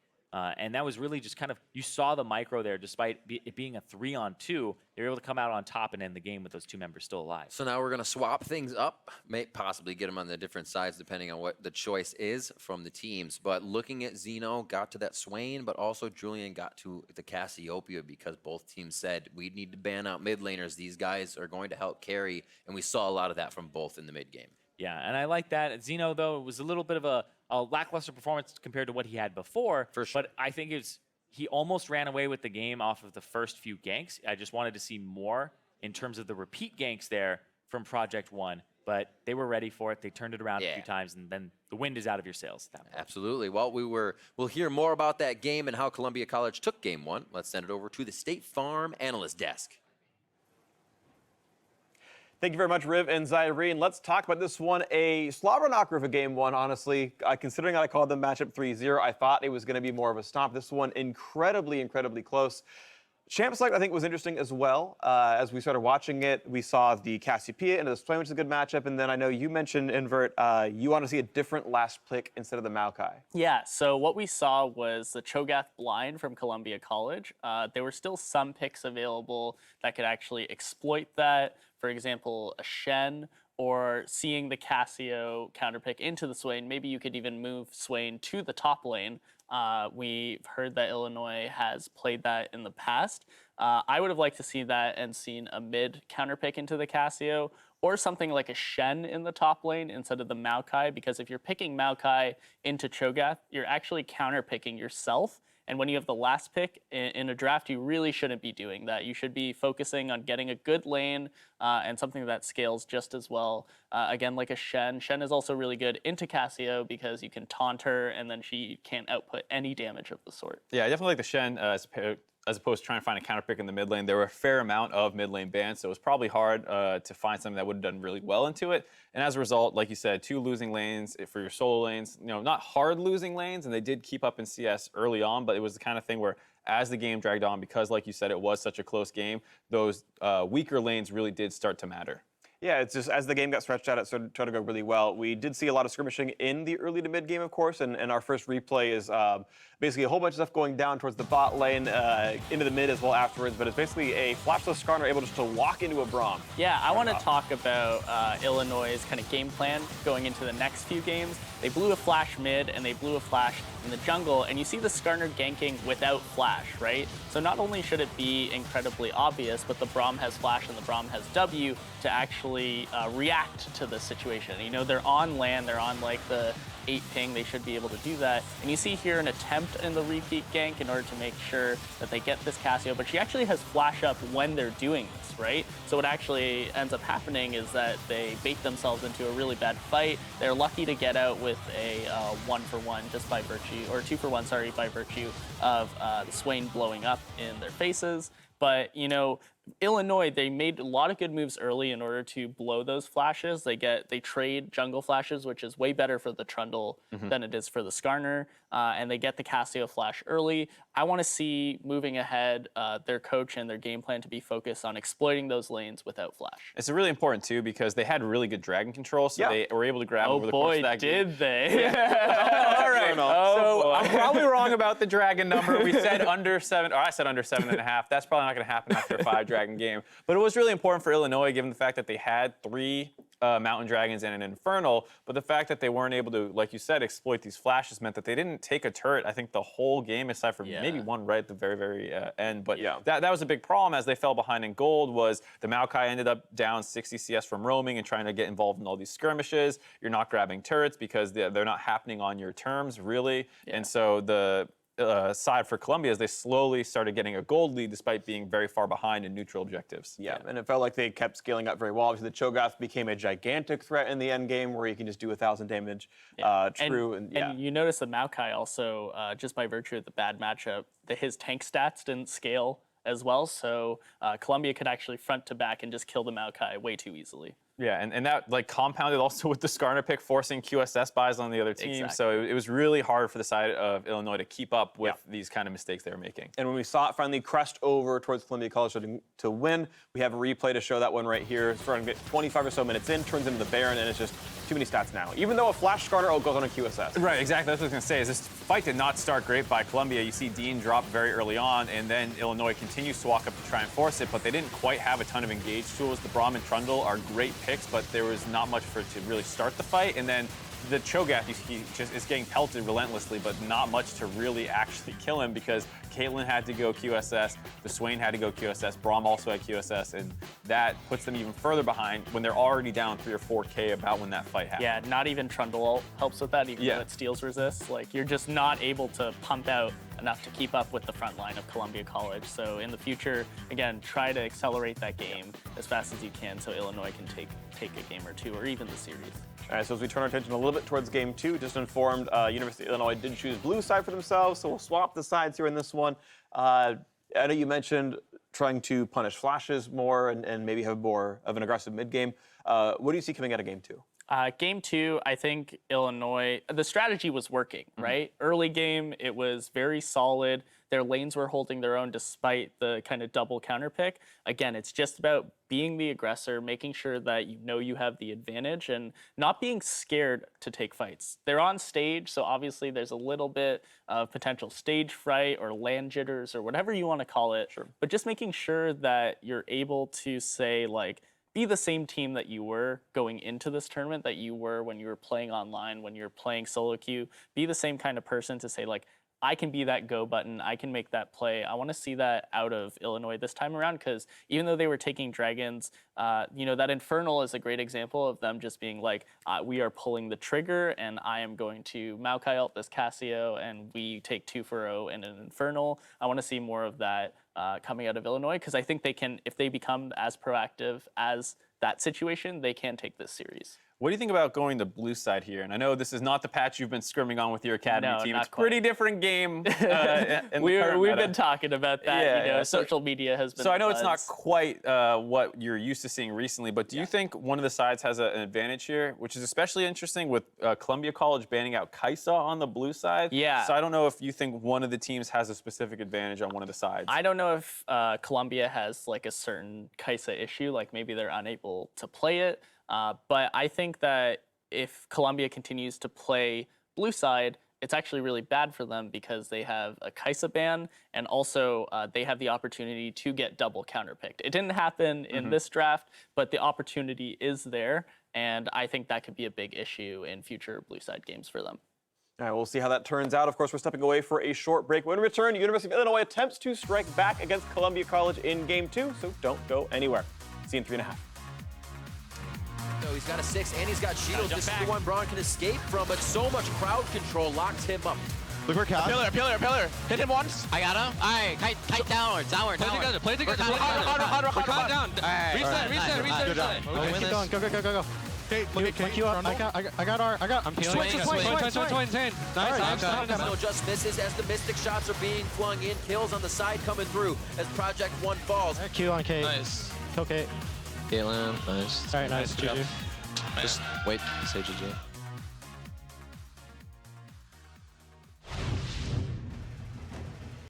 [SPEAKER 8] And that was really just kind of, you saw the micro there, despite it being a 3-on-2, they were able to come out on top and end the game with those two members still alive.
[SPEAKER 10] So now we're going to swap things up, may possibly get them on the different sides depending on what the choice is from the teams. But looking at Xeno, got to that Swain, but also Julian got to the Cassiopeia because both teams said, we need to ban out mid laners. These guys are going to help carry, and we saw a lot of that from both in the mid game.
[SPEAKER 8] Yeah, and I like that. Xeno, though, was a little bit of a lackluster performance compared to what he had before.
[SPEAKER 10] For sure.
[SPEAKER 8] But I think he almost ran away with the game off of the first few ganks. I just wanted to see more in terms of the repeat ganks there from Project One. But they were ready for it. They turned it around a few times, and then the wind is out of your sails at that point.
[SPEAKER 10] Absolutely. Well, we'll hear more about that game and how Columbia College took game 1. Let's send it over to the State Farm analyst desk.
[SPEAKER 5] Thank you very much, Riv and Zyrene. Let's talk about this one. A slobber knocker of a game 1, honestly. Considering I called the matchup 3-0, I thought it was going to be more of a stomp. This one, incredibly, incredibly close. Champ Select, I think, was interesting as well. As we started watching it, we saw the Cassiopeia into the Swain, which is a good matchup. And then I know you mentioned, Invert, you want to see a different last pick instead of the Maokai.
[SPEAKER 6] Yeah, so what we saw was the Cho'Gath blind from Columbia College. There were still some picks available that could actually exploit that. For example, a Shen, or seeing the Cassio counterpick into the Swain. Maybe you could even move Swain to the top lane. We've heard that Illinois has played that in the past. I would have liked to see that and seen a mid counterpick into the Cassio, or something like a Shen in the top lane instead of the Maokai, because if you're picking Maokai into Cho'Gath, you're actually counterpicking yourself. And when you have the last pick in a draft, you really shouldn't be doing that. You should be focusing on getting a good lane and something that scales just as well. Again, like a Shen. Shen is also really good into Cassio because you can taunt her and then she can't output any damage of the sort.
[SPEAKER 7] Yeah, I definitely like the Shen as opposed to trying to find a counter pick in the mid lane. There were a fair amount of mid lane bans, so it was probably hard to find something that would have done really well into it. And as a result, like you said, 2 losing lanes for your solo lanes, not hard losing lanes, and they did keep up in CS early on, but it was the kind of thing where as the game dragged on, because like you said, it was such a close game, those weaker lanes really did start to matter.
[SPEAKER 5] Yeah, it's just as the game got stretched out, it started to go really well. We did see a lot of skirmishing in the early to mid game, of course, and our first replay is basically a whole bunch of stuff going down towards the bot lane, into the mid as well afterwards, but it's basically a flashless Skarner able just to lock into a Braum.
[SPEAKER 6] Yeah, I want to talk about Illinois' kind of game plan going into the next few games. They blew a flash mid and they blew a flash in the jungle, and you see the Skarner ganking without flash, right? So not only should it be incredibly obvious, but the Braum has flash and the Braum has W to actually react to the situation. They're on land, they're on like the 8 ping, they should be able to do that. And you see here an attempt in the repeat gank in order to make sure that they get this Cassio, but she actually has flash up when they're doing this, right? So what actually ends up happening is that they bait themselves into a really bad fight. They're lucky to get out with a 1-for-1 just by virtue, or 2-for-1, sorry, by virtue of the Swain blowing up in their faces. But, you know, Illinois, they made a lot of good moves early in order to blow those flashes. They trade jungle flashes, which is way better for the Trundle than it is for the Skarner, and they get the Cassio flash early. I want to see, moving ahead, their coach and their game plan to be focused on exploiting those lanes without flash.
[SPEAKER 7] It's really important, too, because they had really good dragon control, so they were able to grab over the course of that game.
[SPEAKER 6] Oh, boy, did they.
[SPEAKER 7] All right. So I'm probably wrong about the dragon number. We said under 7, or I said under 7.5. That's probably not going to happen after a 5-dragon game. But it was really important for Illinois, given the fact that they had 3 Mountain Dragons and an Infernal, but the fact that they weren't able to, like you said, exploit these flashes meant that they didn't take a turret, I think, the whole game, aside from maybe one right at the very, very end. But that was a big problem as they fell behind in gold. Was the Maokai ended up down 60 CS from roaming and trying to get involved in all these skirmishes. You're not grabbing turrets because they're not happening on your terms, really. And so the side for Colombia as they slowly started getting a gold lead despite being very far behind in neutral objectives.
[SPEAKER 5] Yeah, and it felt like they kept scaling up very well. Obviously, the Cho'Gath became a gigantic threat in the end game where you can just do 1,000 damage.
[SPEAKER 6] And you notice the Maokai also, just by virtue of the bad matchup, that his tank stats didn't scale as well, so Colombia could actually front to back and just kill the Maokai way too easily.
[SPEAKER 7] Yeah, and that like compounded also with the Skarner pick forcing QSS buys on the other team.
[SPEAKER 6] Exactly.
[SPEAKER 7] So it was really hard for the side of Illinois to keep up with these kind of mistakes they were making.
[SPEAKER 5] And when we saw it finally crest over towards Columbia College to win, we have a replay to show that one right here. It's starting to get 25 or so minutes in, turns into the Baron, and it's just too many stats now. Even though a Flash Skarner goes on a QSS.
[SPEAKER 7] Right, exactly. That's what I was going to say. Is this fight did not start great by Columbia. You see Dean drop very early on, and then Illinois continues to walk up to try and force it, but they didn't quite have a ton of engaged tools. The Braum and Trundle are great picks, but there was not much for it to really start the fight. And then the Cho'Gath, he just is getting pelted relentlessly, but not much to really actually kill him because Caitlyn had to go QSS, the Swain had to go QSS, Braum also had QSS, and that puts them even further behind when they're already down 3 or 4K about when that fight happened.
[SPEAKER 6] Yeah, not even Trundle helps with that, even though it steals resist. Like, you're just not able to pump out enough to keep up with the front line of Columbia College. So in the future, again, try to accelerate that game as fast as you can so Illinois can take a game or two, or even the series.
[SPEAKER 5] All right, so as we turn our attention a little bit towards game 2, just informed University of Illinois did choose blue side for themselves, so we'll swap the sides here in this one. I know you mentioned trying to punish flashes more and maybe have more of an aggressive mid game. What do you see coming out of game 2?
[SPEAKER 6] Game 2, I think Illinois, the strategy was working, right? Early game, it was very solid. Their lanes were holding their own despite the kind of double counter pick. Again, it's just about being the aggressor, making sure that you know you have the advantage and not being scared to take fights. They're on stage, so obviously there's a little bit of potential stage fright or land jitters or whatever you want to call it. Sure. But just making sure that you're able to say, like, be the same team that you were going into this tournament, that you were when you were playing online, when you're playing solo queue. Be the same kind of person to say, like, I can be that go button, I can make that play. I want to see that out of Illinois this time around, because even though they were taking dragons, you know, that Infernal is a great example of them just being like, we are pulling the trigger and I am going to Maokai ult this Cassio and we take 2-for-0 in an Infernal. I want to see more of that coming out of Illinois, because I think they can, if they become as proactive as that situation, they can take this series.
[SPEAKER 7] What do you think about going the blue side here? And I know this is not the patch you've been scrimming on with your academy team. It's a pretty different game.
[SPEAKER 6] We've been talking about that.
[SPEAKER 7] Yeah,
[SPEAKER 6] you know, social media has been.
[SPEAKER 7] So I know it's not quite what you're used to seeing recently, but do you think one of the sides has an advantage here, which is especially interesting with Columbia College banning out Kaisa on the blue side?
[SPEAKER 6] Yeah.
[SPEAKER 7] So I don't know if you think one of the teams has a specific advantage on one of the sides.
[SPEAKER 6] I don't know if Columbia has like a certain Kaisa issue, like maybe they're unable to play it. But I think that if Columbia continues to play blue side, it's actually really bad for them because they have a Kaisa ban, and also they have the opportunity to get double counterpicked. It didn't happen in this draft, but the opportunity is there, and I think that could be a big issue in future blue side games for them.
[SPEAKER 5] All right, we'll see how that turns out. Of course, we're stepping away for a short break. When we return, University of Illinois attempts to strike back against Columbia College in game 2, so don't go anywhere. See you in 3.5.
[SPEAKER 10] He's got a 6 and he's got shield. This is the one Braun can escape from, but so much crowd control locked him up.
[SPEAKER 3] Look for Cap.
[SPEAKER 2] Pillar. Hit him once.
[SPEAKER 11] I got him. All right, tight downward.
[SPEAKER 2] Play together. We're calm down. Reset.
[SPEAKER 3] Okay, keep going. Go. Okay, look at Q up. I got R. I'm peeling.
[SPEAKER 2] Swing. Nice.
[SPEAKER 10] No just misses as the Mystic shots are being flung in. Kills on the side coming through as Project 1 falls.
[SPEAKER 3] Q on K.
[SPEAKER 2] Nice.
[SPEAKER 3] Okay.
[SPEAKER 11] Caitlin, nice.
[SPEAKER 3] All right, nice. GG.
[SPEAKER 11] Just wait, say GG.